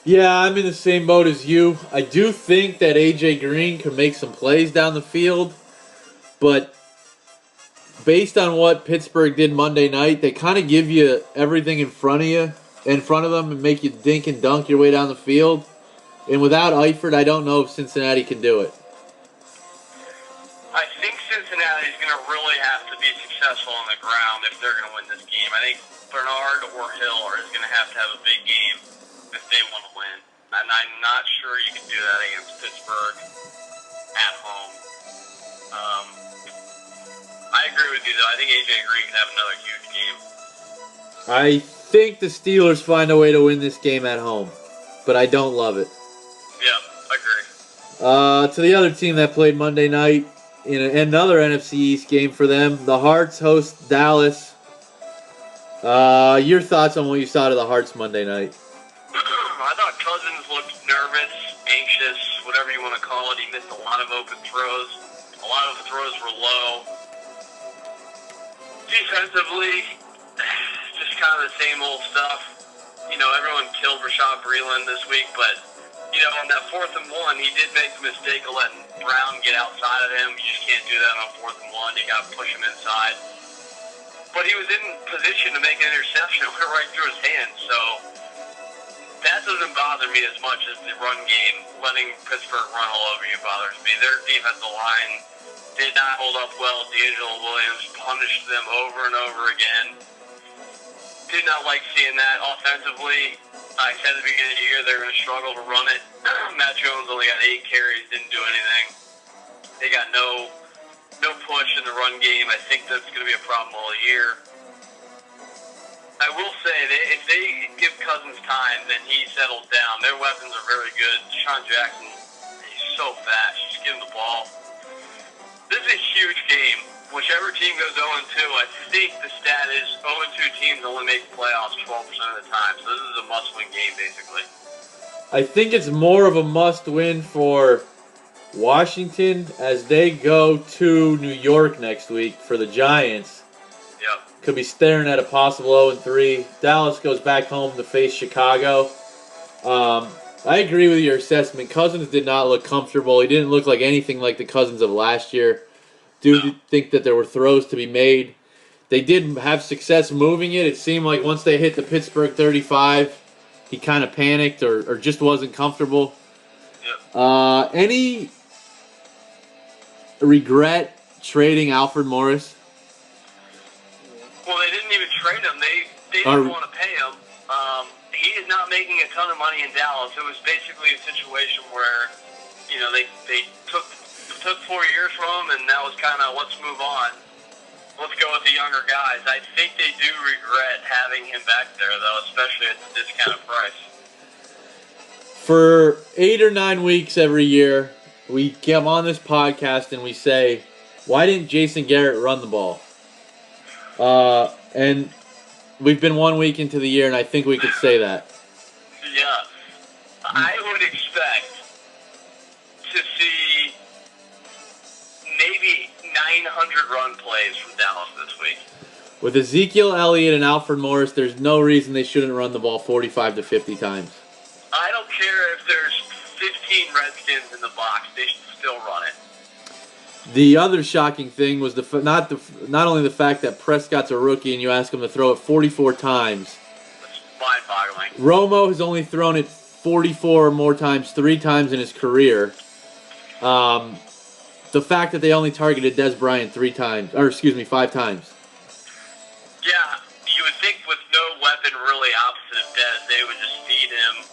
Yeah, I'm in the same boat as you. I do think that A.J. Green can make some plays down the field, but based on what Pittsburgh did Monday night, they kind of give you everything in front of them, and make you dink and dunk your way down the field. And without Eifert, I don't know if Cincinnati can do it. I think Cincinnati is going to really have to be successful on the ground if they're going to win this game. I think Bernard or Hill is going to have a big game if they want to win. And I'm not sure you can do that against Pittsburgh at home. I agree with you, though. I think A.J. Green can have another huge game. I think the Steelers find a way to win this game at home, but I don't love it. Yeah, I agree. To the other team that played Monday night, in another NFC East game for them, the Hearts host Dallas. Your thoughts on what you saw to the Hearts Monday night? I thought Cousins looked nervous, anxious, whatever you want to call it. He missed a lot of open throws. A lot of the throws were low. Defensively, just kind of the same old stuff. You know, everyone killed Rashad Breeland this week, but you know, on that 4th and 1, he did make the mistake of letting Brown get outside of him. You just can't do that on 4th and 1. You got to push him inside. But he was in position to make an interception. It went right through his hands. So that doesn't bother me as much as the run game. Letting Pittsburgh run all over you bothers me. Their defensive line did not hold up well. D'Angelo Williams punished them over and over again. Did not like seeing that offensively. I said at the beginning of the year they're going to struggle to run it. Matt Jones only got 8 carries, didn't do anything. They got no push in the run game. I think that's going to be a problem all year. I will say, if they give Cousins time, then he settles down. Their weapons are very good. Deshaun Jackson, he's so fast. Just give him the ball. This is a huge game. Whichever team goes 0-2, I think the stat is 0-2 teams only make the playoffs 12% of the time. So this is a must-win game, basically. I think it's more of a must-win for Washington, as they go to New York next week for the Giants, Yep. could be staring at a possible 0-3. Dallas goes back home to face Chicago. I agree with your assessment. Cousins did not look comfortable. He didn't look like anything like the Cousins of last year. Do think that there were throws to be made. They did have success moving it. It seemed like once they hit the Pittsburgh 35, he kind of panicked or just wasn't comfortable. Yep. Any regret trading Alfred Morris? Well, they didn't even trade him. They didn't want to pay him. He is not making a ton of money in Dallas. It was basically a situation where, they took 4 years from him, and that was kind of let's move on. Let's go with the younger guys. I think they do regret having him back there, though, especially at the discounted price. For 8 or 9 weeks every year, we come on this podcast and we say, why didn't Jason Garrett run the ball? And we've been 1 week into the year, and I think we could say that. Yeah. I would expect to see maybe 900 run plays from Dallas this week. With Ezekiel Elliott and Alfred Morris, there's no reason they shouldn't run the ball 45 to 50 times. I don't care if there's 15 Redskins in the box. They should still run it. The other shocking thing was not only the fact that Prescott's a rookie and you ask him to throw it 44 times. That's mind-boggling. Romo has only thrown it 44 or more times, 3 times in his career. The fact that they only targeted Des Bryant 5 times. Yeah, you would think with no weapon really opposite of Dez, they would just feed him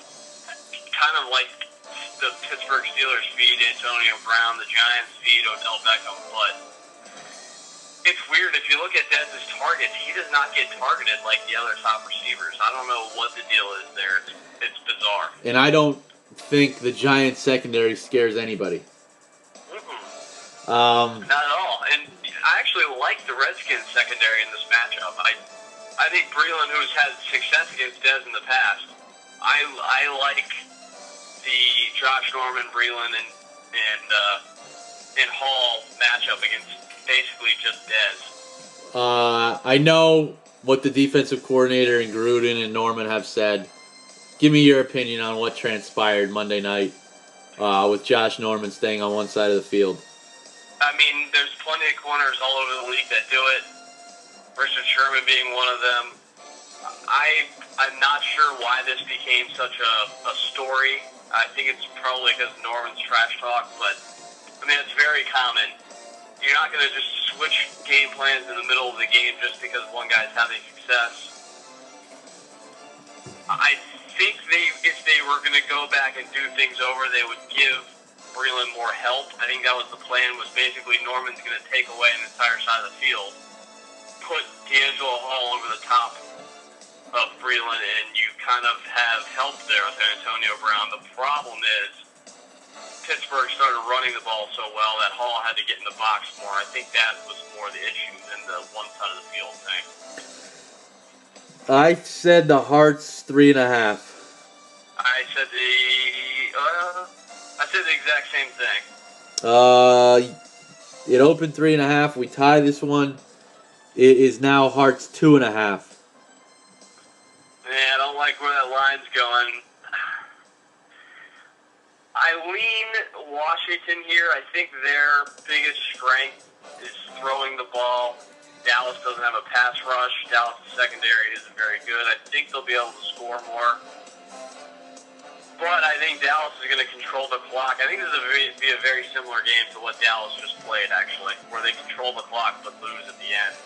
kind of like the Pittsburgh Steelers feed Antonio Brown, the Giants feed Odell Beckham, but it's weird. If you look at Dez's targets, he does not get targeted like the other top receivers. I don't know what the deal is there. It's bizarre. And I don't think the Giants secondary scares anybody. Not at all. And I actually like the Redskins secondary in this matchup. I think Breeland, who's had success against Dez in the past, I like the Josh Norman, Breeland, and Hall matchup against basically just Dez. I know what the defensive coordinator and Gruden and Norman have said. Give me your opinion on what transpired Monday night with Josh Norman staying on one side of the field. I mean, there's plenty of corners all over the league that do it. Richard Sherman being one of them. I'm not sure why this became such a story. I think it's probably because Norman's trash talk, but I mean, it's very common. You're not going to just switch game plans in the middle of the game just because one guy's having success. I think if they were going to go back and do things over, they would give Breeland more help. I think that was the plan, was basically Norman's going to take away an entire side of the field, put D'Angelo Hall over the top of Breeland, and you kind of have help there with Antonio Brown. The problem is Pittsburgh started running the ball so well that Hall had to get in the box more. I think that was more the issue than the one side of the field thing. I said the Hearts 3.5. I said the exact same thing. It opened 3.5. We tie this one. It is now Hearts 2.5. Yeah, I don't like where that line's going. I lean Washington here. I think their biggest strength is throwing the ball. Dallas doesn't have a pass rush. Dallas' secondary isn't very good. I think they'll be able to score more. But I think Dallas is going to control the clock. I think this will be a very similar game to what Dallas just played, actually, where they control the clock but lose at the end.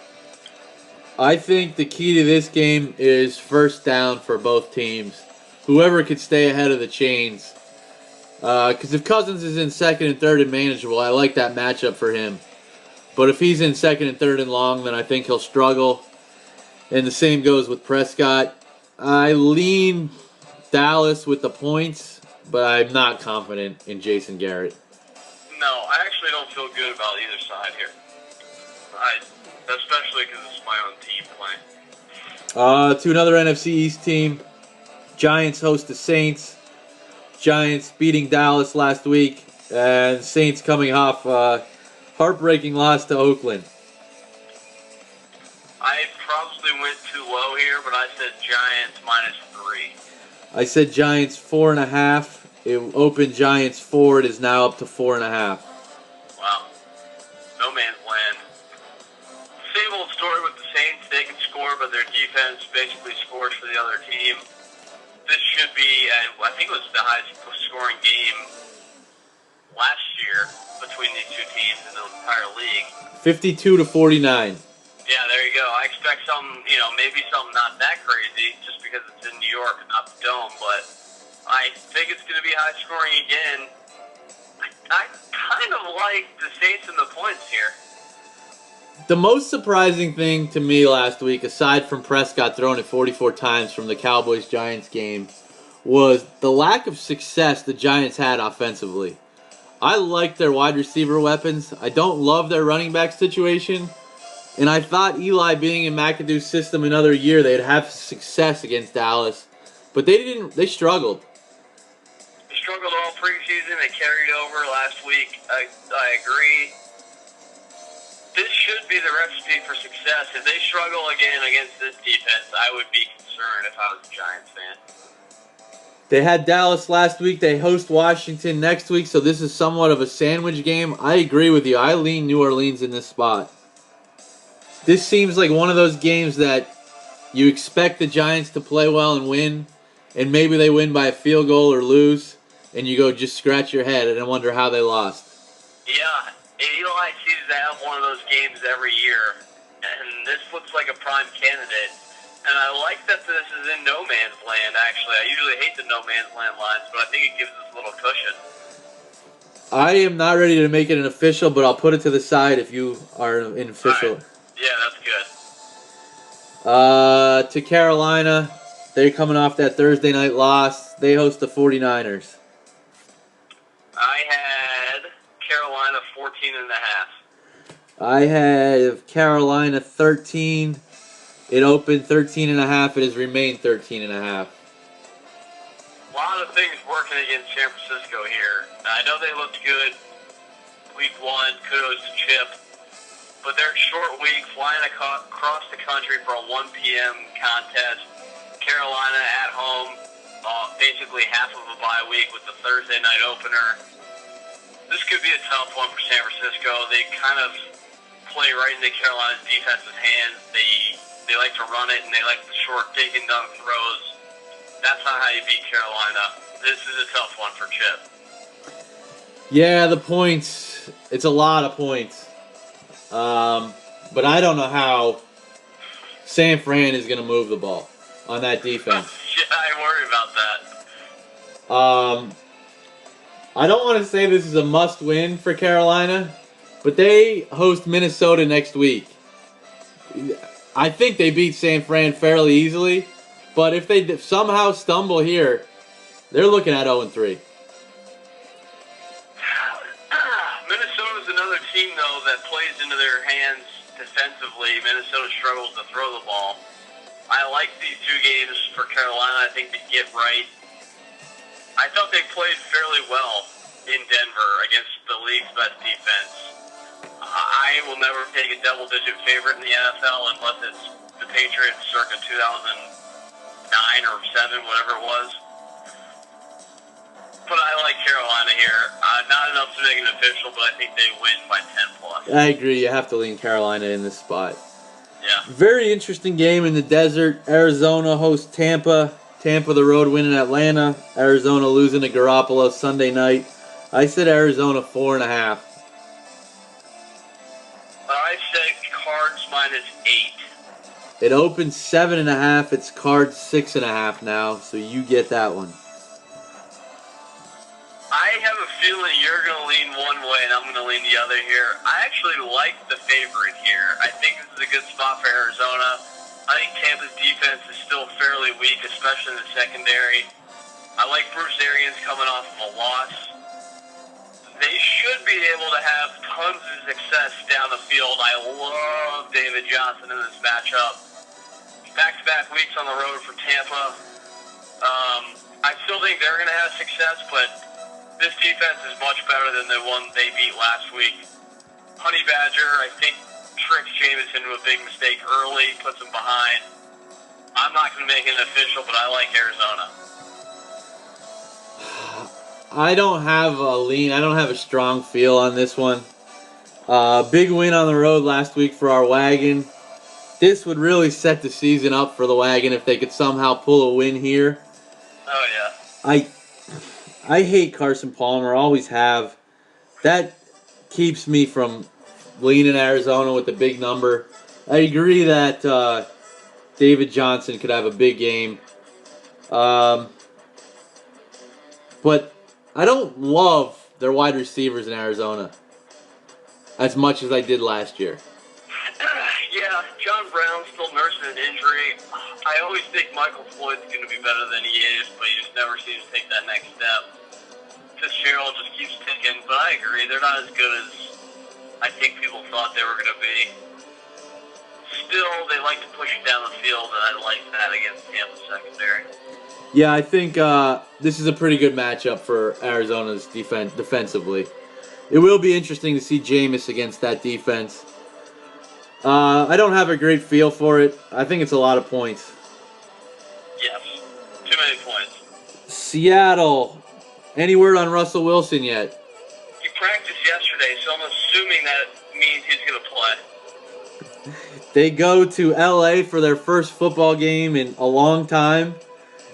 I think the key to this game is first down for both teams. Whoever could stay ahead of the chains. Because if Cousins is in second and third and manageable, I like that matchup for him. But if he's in second and third and long, then I think he'll struggle. And the same goes with Prescott. I lean Dallas with the points, but I'm not confident in Jason Garrett. No, I actually don't feel good about either side here. Especially because it's my own team playing. To another NFC East team. Giants host the Saints. Giants beating Dallas last week. And Saints coming off heartbreaking loss to Oakland. I probably went too low here, but I said Giants -3. I said Giants 4.5. It opened Giants 4. It is now up to 4.5. Wow. No man's land. Same old story with the Saints. They can score, but their defense basically scores for the other team. This should be, I think it was the highest scoring game last year between these two teams in the entire league. 52-49. Yeah, there you go. I expect something, maybe something not that crazy just because it's in New York and not the Dome, but I think it's going to be high scoring again. I kind of like the Saints and the points here. The most surprising thing to me last week, aside from Prescott throwing it 44 times from the Cowboys-Giants game, was the lack of success the Giants had offensively. I like their wide receiver weapons. I don't love their running back situation. And I thought Eli being in McAdoo's system another year, they'd have success against Dallas. But they didn't. They struggled. They struggled all preseason. They carried over last week. I agree. This should be the recipe for success. If they struggle again against this defense, I would be concerned if I was a Giants fan. They had Dallas last week. They host Washington next week, so this is somewhat of a sandwich game. I agree with you. I lean New Orleans in this spot. This seems like one of those games that you expect the Giants to play well and win, and maybe they win by a field goal or lose, and you go just scratch your head and wonder how they lost. Yeah, Eli seems to have one of those games every year, and this looks like a prime candidate. And I like that this is in no man's land, actually. I usually hate the no man's land lines, but I think it gives us a little cushion. I am not ready to make it an official, but I'll put it to the side if you are an official. Right. Yeah, that's good. To Carolina, they're coming off that Thursday night loss. They host the 49ers. I had Carolina 14.5. I had Carolina 13. It opened 13.5. It has remained 13.5. A lot of things working against San Francisco here. I know they looked good week 1. Kudos to Chip. But they're a short week, flying across the country for a 1 p.m. contest. Carolina at home, basically half of a bye week with the Thursday night opener. This could be a tough one for San Francisco. They kind of play right into Carolina's defensive hands. They like to run it, and they like the short dig and dunk throws. That's not how you beat Carolina. This is a tough one for Chip. Yeah, the points. It's a lot of points. But I don't know how San Fran is going to move the ball on that defense. Yeah, I worry about that. I don't want to say this is a must-win for Carolina, but they host Minnesota next week. I think they beat San Fran fairly easily, but if they somehow stumble here, they're looking at 0-3. Minnesota's another team, though, that plays into their hands defensively. Minnesota struggles to throw the ball. I like these two games for Carolina. I think they get right. I thought they played fairly well in Denver against the league's best defense. I will never take a double-digit favorite in the NFL unless it's the Patriots circa 2009 or 7, whatever it was. But I like Carolina here. Not enough to make it official, but I think they win by 10+. I agree. You have to lean Carolina in this spot. Yeah. Very interesting game in the desert. Arizona hosts Tampa. Tampa the road win in Atlanta. Arizona losing to Garoppolo Sunday night. I said Arizona 4.5. I said Cards -8. It opened 7.5. It's Cards 6.5 now, so you get that one. I have a feeling you're going to lean one way and I'm going to lean the other here. I actually like the favorite here. I think this is a good spot for Arizona. I think Tampa's defense is still fairly weak, especially in the secondary. I like Bruce Arians coming off of a loss. They should be able to have tons of success down the field. I love David Johnson in this matchup. Back-to-back weeks on the road for Tampa. I still think they're going to have success, but This defense is much better than the one they beat last week. Honey Badger, I think, tricks Jameis into a big mistake early, puts him behind. I'm not going to make it official, but I like Arizona. I don't have a lean. I don't have a strong feel on this one. Big win on the road last week for our wagon. This would really set the season up for the wagon if they could somehow pull a win here. Oh, yeah. I hate Carson Palmer, always have. That keeps me from leaning Arizona with the big number. I agree that David Johnson could have a big game. But I don't love their wide receivers in Arizona as much as I did last year. Yeah, John Brown's still nursing an injury. I always think Michael Floyd's going to be better than he is, but he just never seems to take that next step. Fitzgerald just keeps ticking, but I agree, they're not as good as I think people thought they were going to be. Still, they like to push it down the field, and I like that against Tampa's secondary. Yeah, I think this is a pretty good matchup for Arizona's defensively. It will be interesting to see Jameis against that defense. I don't have a great feel for it. I think it's a lot of points. Yes, too many points. Seattle. Any word on Russell Wilson yet? He practiced yesterday, so I'm assuming that means he's going to play. They go to LA for their first football game in a long time,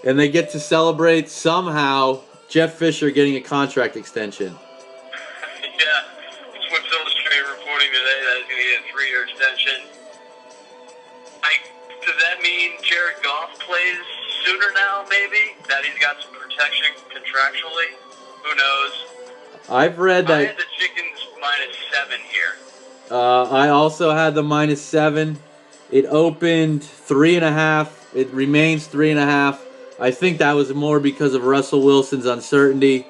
and they get to celebrate somehow Jeff Fisher getting a contract extension. Yeah, Sports Illustrated reporting today that he's going to get a 3-year extension. Does that mean Jared Goff plays sooner now, maybe? That he's got some protection contractually? Who knows? I've read that. I had the Chickens -7 here. I also had the -7. It opened 3.5. It remains 3.5. I think that was more because of Russell Wilson's uncertainty.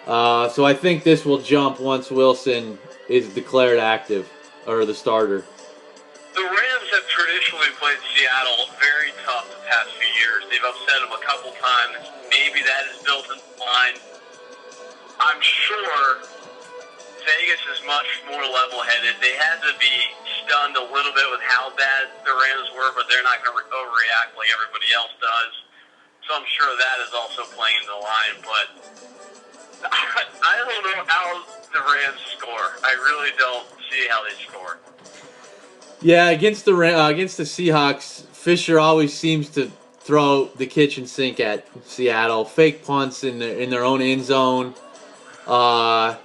So I think this will jump once Wilson is declared active, or the starter. The Rams have traditionally played Seattle very tough the past few years. They've upset them a couple times. Maybe that is built in line. I'm sure Vegas is much more level-headed. They had to be stunned a little bit with how bad the Rams were, but they're not going to overreact like everybody else does. So I'm sure that is also playing in the line. But I don't know how the Rams score. I really don't see how they score. Yeah, against the Seahawks, Fisher always seems to throw the kitchen sink at Seattle. Fake punts in their own end zone. But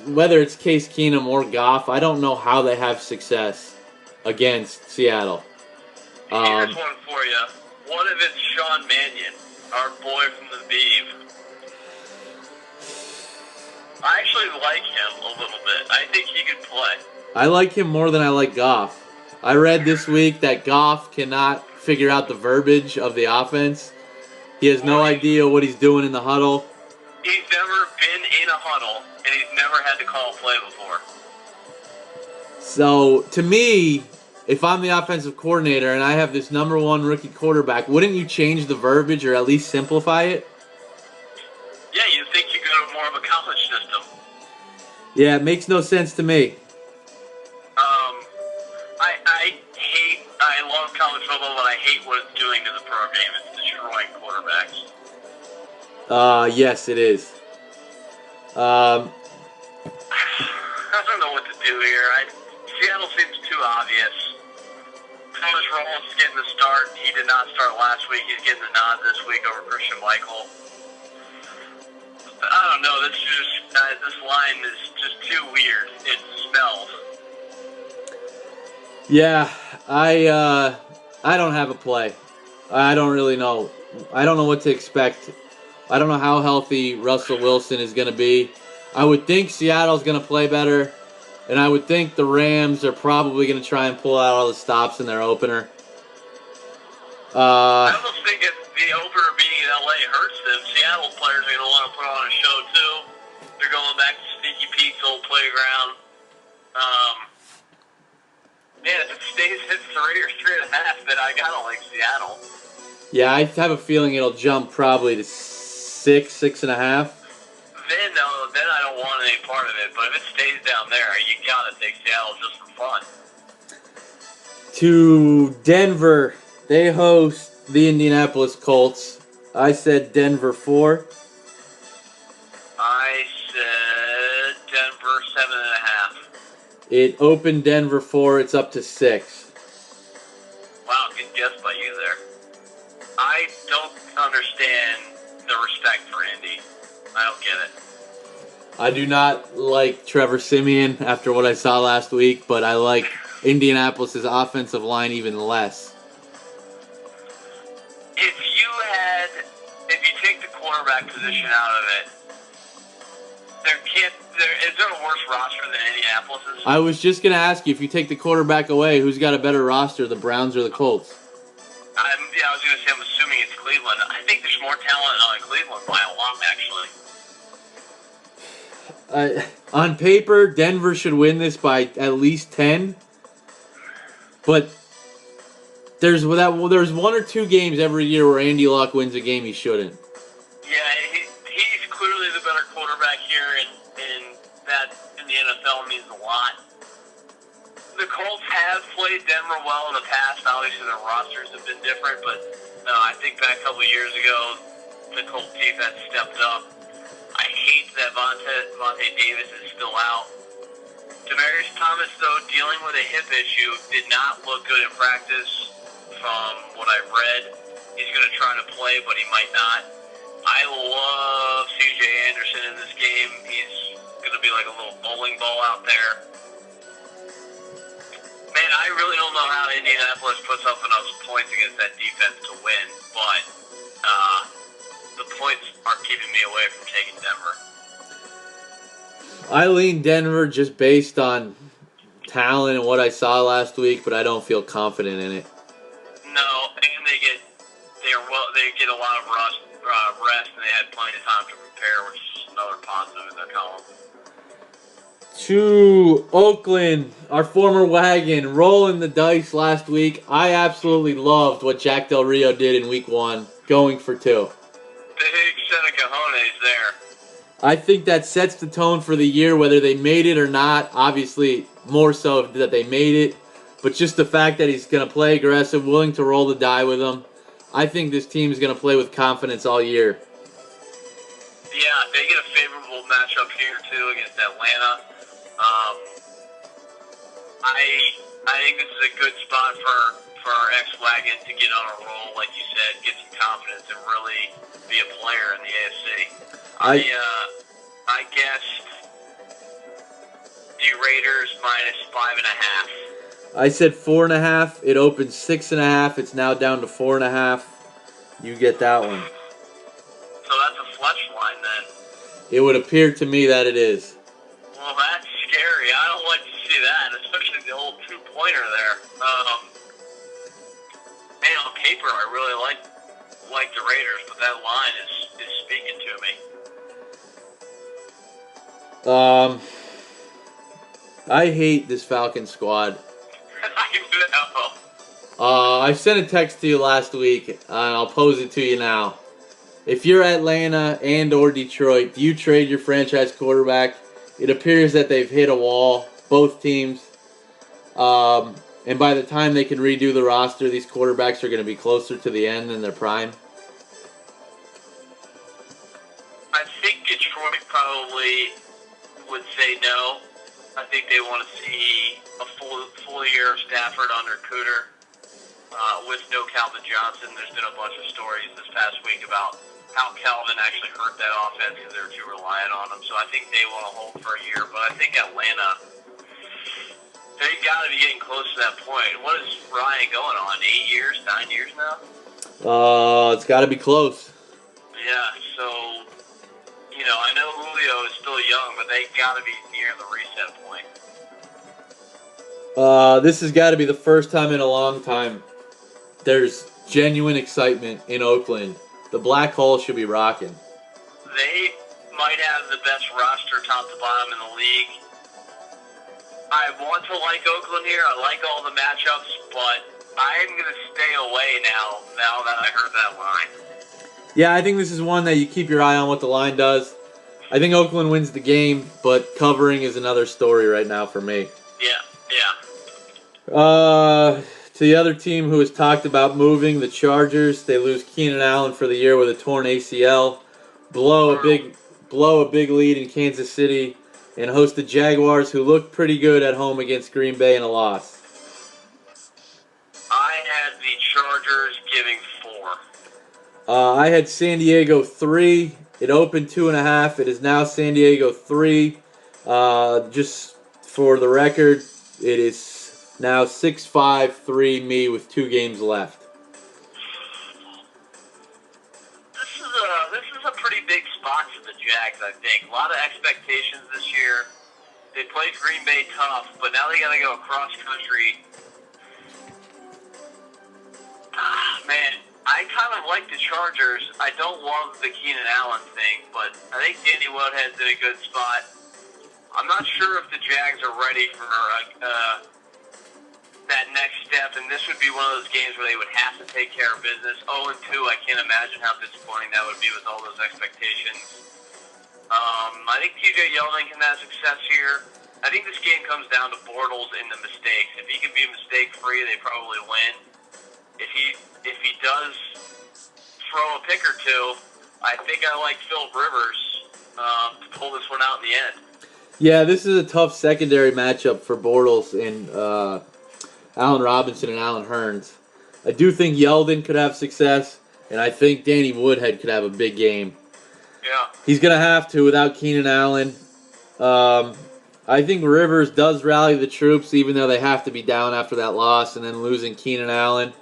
whether it's Case Keenum or Goff, I don't know how they have success against Seattle. Here's one for you. What if it's Sean Mannion, our boy from the Beeve? I actually like him a little bit. I think he could play. I like him more than I like Goff. I read this week that Goff cannot figure out the verbiage of the offense. He has no idea what he's doing in the huddle. He's never been in a huddle, and he's never had to call a play before. So, to me, if I'm the offensive coordinator and I have this number one rookie quarterback, wouldn't you change the verbiage or at least simplify it? Yeah, you'd think you go to more of a college system. Yeah, it makes no sense to me. I love college football, but I hate what it's doing to the program. It's destroying quarterbacks. Yes, it is. I don't know what to do here. Seattle seems too obvious. Thomas Rawls is getting the start. He did not start last week. He's getting the nod this week over Christian Michael. I don't know. This line is just too weird. It smells. Yeah, I don't have a play. I don't really know. I don't know what to expect. I don't know how healthy Russell Wilson is going to be. I would think Seattle's going to play better, and I would think the Rams are probably going to try and pull out all the stops in their opener. I almost think if the opener being in LA hurts them, Seattle players are going to want to put on a show too. They're going back to Sneaky Pete's old playground. Man, if it stays at 3 or 3.5, then I gotta like Seattle. Yeah, I have a feeling it'll jump probably to 6.5. Then I don't want any part of it. But if it stays down there, you gotta take Seattle just for fun. To Denver, they host the Indianapolis Colts. I said Denver 4. I said Denver 7.5. It opened Denver 4. It's up to 6. Wow, good guess by you there. I don't understand the respect for Indy. I don't get it. I do not like Trevor Siemian after what I saw last week, but I like Indianapolis' offensive line even less. If you take the quarterback position out of it, is there a worse roster than Indianapolis's? I was just going to ask you, if you take the quarterback away, who's got a better roster, the Browns or the Colts? I was going to say, I'm assuming it's Cleveland. I think there's more talent on Cleveland by a lot, actually. On paper, Denver should win this by at least 10. But there's 1 or 2 games every year where Andy Luck wins a game he shouldn't. Yeah, he's clearly the better quarterback here, and that in the NFL means a lot. The Colts have played Denver well in the past. Obviously, their rosters have been different, but I think back a couple of years ago, the Colts defense stepped up. I hate that Vontae Davis is still out. Demaryius Thomas, though, dealing with a hip issue, did not look good in practice from what I've read. He's going to try to play, but he might not. I love C.J. Anderson in this game. He's going to be like a little bowling ball out there. Man, I really don't know how Indianapolis puts up enough points against that defense to win, but the points are keeping me away from taking Denver. I lean Denver just based on talent and what I saw last week, but I don't feel confident in it. No, and they get a lot of rest, and they had plenty of time to prepare, which is another positive in their column. To Oakland, our former wagon, rolling the dice last week. I absolutely loved what Jack Del Rio did in week 1, going for 2. Big set of cojones there. I think that sets the tone for the year, whether they made it or not. Obviously, more so that they made it. But just the fact that he's going to play aggressive, willing to roll the die with them. I think this team is going to play with confidence all year. Yeah, they get a favorable matchup here, too, against Atlanta. I think this is a good spot for our ex-wagon to get on a roll, like you said, get some confidence, and really be a player in the AFC. I guessed the Raiders minus 5.5. I said 4.5. It opened 6.5. It's now down to 4.5. You get that one. So that's a flush line then. It would appear to me that it is. Well, that's scary. I don't like to see that, especially the old 2-pointer there. Man, on paper, I really like the Raiders, but that line is speaking to me. I hate this Falcons squad. I know. I sent a text to you last week, and I'll pose it to you now. If you're Atlanta and or Detroit, do you trade your franchise quarterback? It appears that they've hit a wall, both teams. And by the time they can redo the roster, these quarterbacks are going to be closer to the end than their prime. I think Detroit probably would say no. I think they want to see a full year of Stafford under Cooter with no Calvin Johnson. There's been a bunch of stories this past week about how Calvin actually hurt that offense because they were too reliant on him. So I think they want to hold for a year. But I think Atlanta, they got to be getting close to that point. What is Ryan going on? 8 years, 9 years now? It's got to be close. Yeah, so, I know Julio is still young, but they got to be near the reset point. This has got to be the first time in a long time there's genuine excitement in Oakland. The Black Hole should be rocking. They might have the best roster top to bottom in the league. I want to like Oakland here. I like all the matchups, but I'm going to stay away now that I heard that line. Yeah, I think this is one that you keep your eye on what the line does. I think Oakland wins the game, but covering is another story right now for me. Yeah. To the other team who has talked about moving, the Chargers, they lose Keenan Allen for the year with a torn ACL, blow a big lead in Kansas City, and host the Jaguars, who looked pretty good at home against Green Bay in a loss. I had the Chargers giving 4. I had San Diego 3. It opened 2.5. It is now San Diego 3. Just for the record, it is now 6-5-3 me with 2 games left. This is a pretty big spot for the Jags, I think. A lot of expectations this year. They played Green Bay tough, but now they got to go across country. Man, I kind of like the Chargers. I don't love the Keenan Allen thing, but I think Danny Woodhead's in a good spot. I'm not sure if the Jags are ready for that next step, and this would be one of those games where they would have to take care of business. 0-2, I can't imagine how disappointing that would be with all those expectations. I think TJ Yeldon can have success here. I think this game comes down to Bortles and the mistakes. If he can be mistake-free, they probably win. If he does throw a pick or two, I think I like Phil Rivers to pull this one out in the end. Yeah, this is a tough secondary matchup for Bortles and Allen Robinson and Allen Hurns. I do think Yeldon could have success, and I think Danny Woodhead could have a big game. Yeah. He's going to have to without Keenan Allen. I think Rivers does rally the troops, even though they have to be down after that loss and then losing Keenan Allen.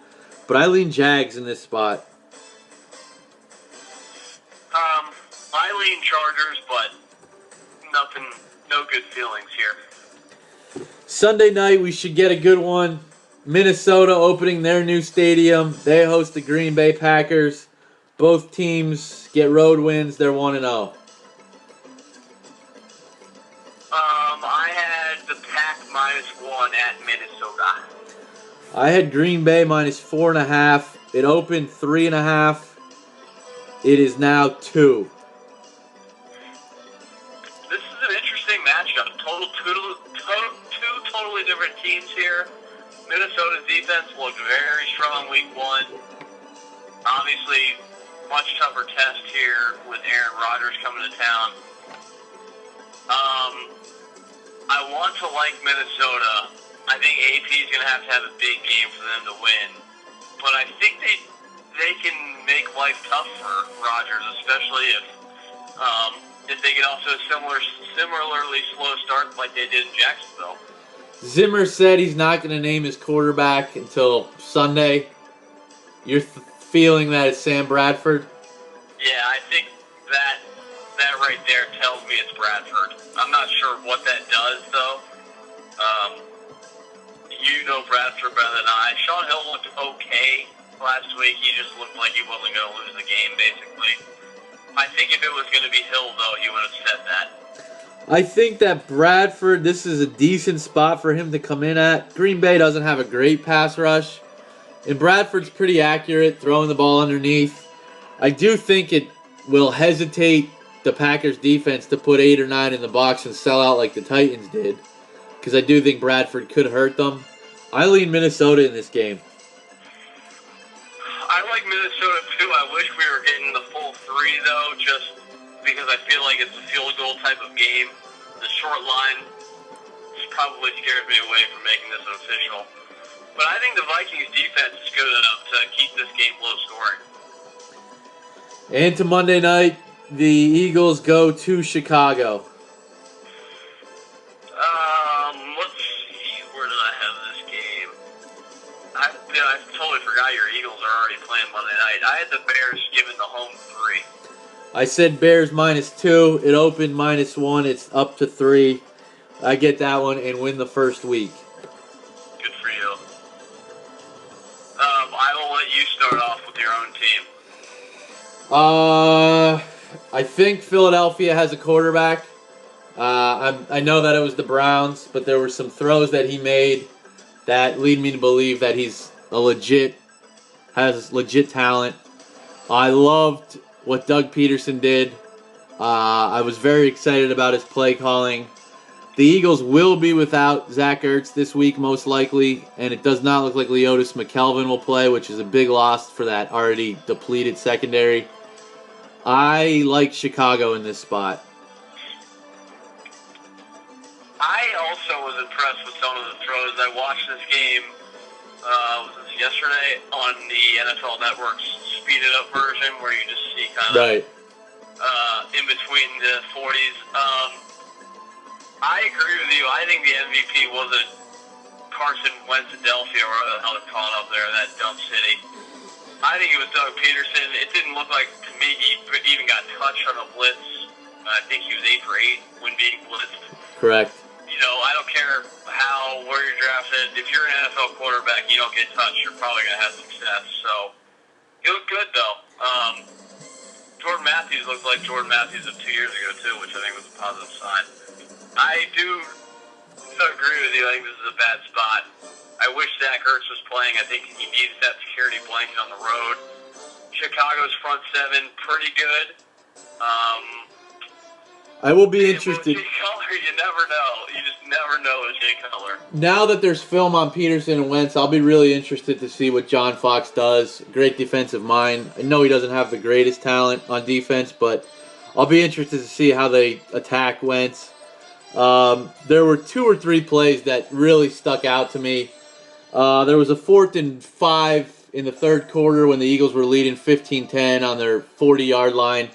But I lean Jags in this spot. I lean Chargers, but no good feelings here. Sunday night, we should get a good one. Minnesota opening their new stadium. They host the Green Bay Packers. Both teams get road wins. They're 1-0. I had the Pack -1 at Minnesota. I had Green Bay -4.5. It opened 3.5. It is now 2. This is an interesting matchup. Two totally different teams here. Minnesota's defense looked very strong week 1. Obviously, much tougher test here with Aaron Rodgers coming to town. I want to like Minnesota. I think AP is going to have a big game for them to win. But I think they can make life tough for Rodgers, especially if they get also a similarly slow start like they did in Jacksonville. Zimmer said he's not going to name his quarterback until Sunday. You're feeling that it's Sam Bradford? Yeah, I think that right there tells me it's Bradford. I'm not sure what that does, though. You know Bradford better than I. Sean Hill looked okay last week. He just looked like he wasn't going to lose the game, basically. I think if it was going to be Hill, though, he would have said that. I think that Bradford, this is a decent spot for him to come in at. Green Bay doesn't have a great pass rush. And Bradford's pretty accurate, throwing the ball underneath. I do think it will hesitate the Packers defense to put 8 or 9 in the box and sell out like the Titans did. Because I do think Bradford could hurt them. I lean Minnesota in this game. I like Minnesota, too. I wish we were getting the full 3, though, just because I feel like it's a field goal type of game. The short line probably scares me away from making this official. But I think the Vikings defense is good enough to keep this game low scoring. And to Monday night, the Eagles go to Chicago. Let's see. Where did I have this game? I totally forgot your Eagles are already playing Monday night. I had the Bears giving the home 3. I said Bears -2. It opened -1. It's up to 3. I get that one and win the first week. Good for you. I will let you start off with your own team. I think Philadelphia has a quarterback. I know that it was the Browns, but there were some throws that he made that lead me to believe that he's has legit talent. I loved what Doug Peterson did. I was very excited about his play calling. The Eagles will be without Zach Ertz this week, most likely, and it does not look like Leotis McKelvin will play, which is a big loss for that already depleted secondary. I like Chicago in this spot. I also was impressed with some of the throws. I watched this game, was this yesterday, on the NFL Network's speeded up version where you just see kind of in between the 40s. I agree with you. I think the MVP wasn't Carson Wentz, Philadelphia, or how they're calling up there, that dumb city. I think it was Doug Peterson. It didn't look like, to me, he even got touched on a blitz. I think he was 8 for 8 when being blitzed. Correct. You know, I don't care where you're drafted. If you're an NFL quarterback, you don't get touched, you're probably going to have success. So, he looked good, though. Jordan Matthews looked like Jordan Matthews of 2 years ago, too, which I think was a positive sign. I do agree with you. I think this is a bad spot. I wish Zach Ertz was playing. I think he needs that security blanket on the road. Chicago's front seven, pretty good. I will be interested. Jay Cutler, you never know. You just never know with Jay Cutler. Now that there's film on Peterson and Wentz, I'll be really interested to see what John Fox does. Great defensive mind. I know he doesn't have the greatest talent on defense, but I'll be interested to see how they attack Wentz. There were 2 or 3 plays that really stuck out to me. There was a 4th and 5 in the third quarter when the Eagles were leading 15-10 on their 40-yard line.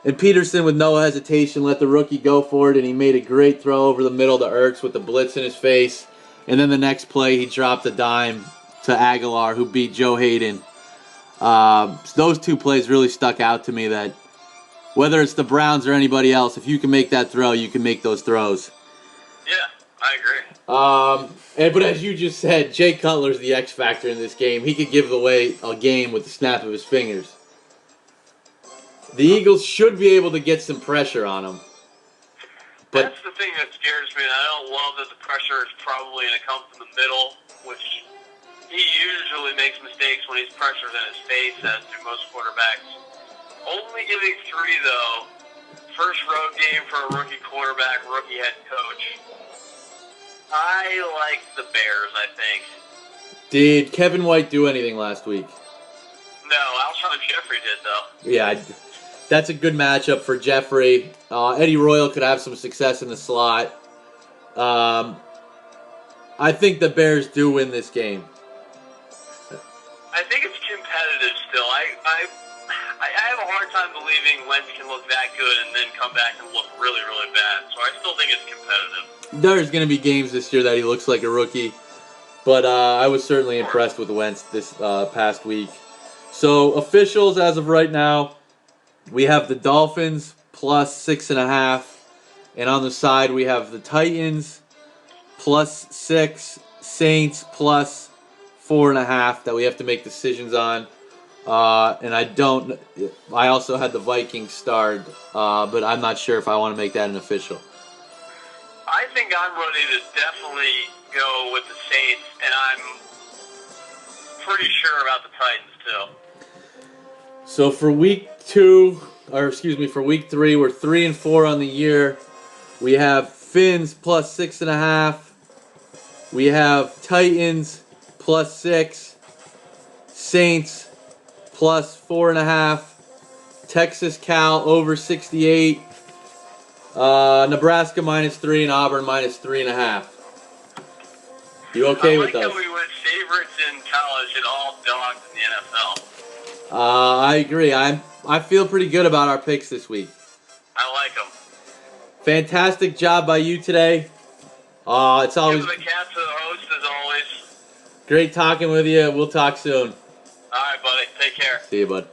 And Peterson, with no hesitation, let the rookie go for it, and he made a great throw over the middle to Ertz with the blitz in his face. And then the next play, he dropped a dime to Aguilar, who beat Joe Hayden. Those 2 plays really stuck out to me that whether it's the Browns or anybody else, if you can make that throw, you can make those throws. Yeah, I agree. But as you just said, Jay Cutler's the X factor in this game. He could give away a game with the snap of his fingers. The Eagles should be able to get some pressure on him. But that's the thing that scares me. I don't love that the pressure is probably going to come from the middle, which he usually makes mistakes when he's pressured in his face, as do most quarterbacks. Only giving 3, though. First road game for a rookie quarterback, rookie head coach. I like the Bears, I think. Did Kevin White do anything last week? No, Alshon Jeffrey did, though. Yeah, that's a good matchup for Jeffrey. Eddie Royal could have some success in the slot. I think the Bears do win this game. I think it's competitive still. I have a hard time believing Wentz can look that good and then come back and look really, really bad. So I still think it's competitive. There's going to be games this year that he looks like a rookie. But I was certainly impressed with Wentz this past week. So officials as of right now, we have the Dolphins plus 6.5. And on the side, we have the Titans plus 6, Saints plus 4.5 that we have to make decisions on. And I also had the Vikings starred, but I'm not sure if I want to make that an official. I think I'm ready to definitely go with the Saints, and I'm pretty sure about the Titans too. So for week 3, we're 3-4 on the year. We have Fins plus 6.5. We have Titans plus 6. Saints plus 4.5. Texas Cal over 68. Nebraska minus 3 and Auburn minus 3.5. You okay with those? I like that we went favorites in college and all dogs in the NFL. I agree. I feel pretty good about our picks this week. I like them. Fantastic job by you today. It's always give the cat to the host as always. Great talking with you. We'll talk soon. All right, buddy. Take care. See you, bud.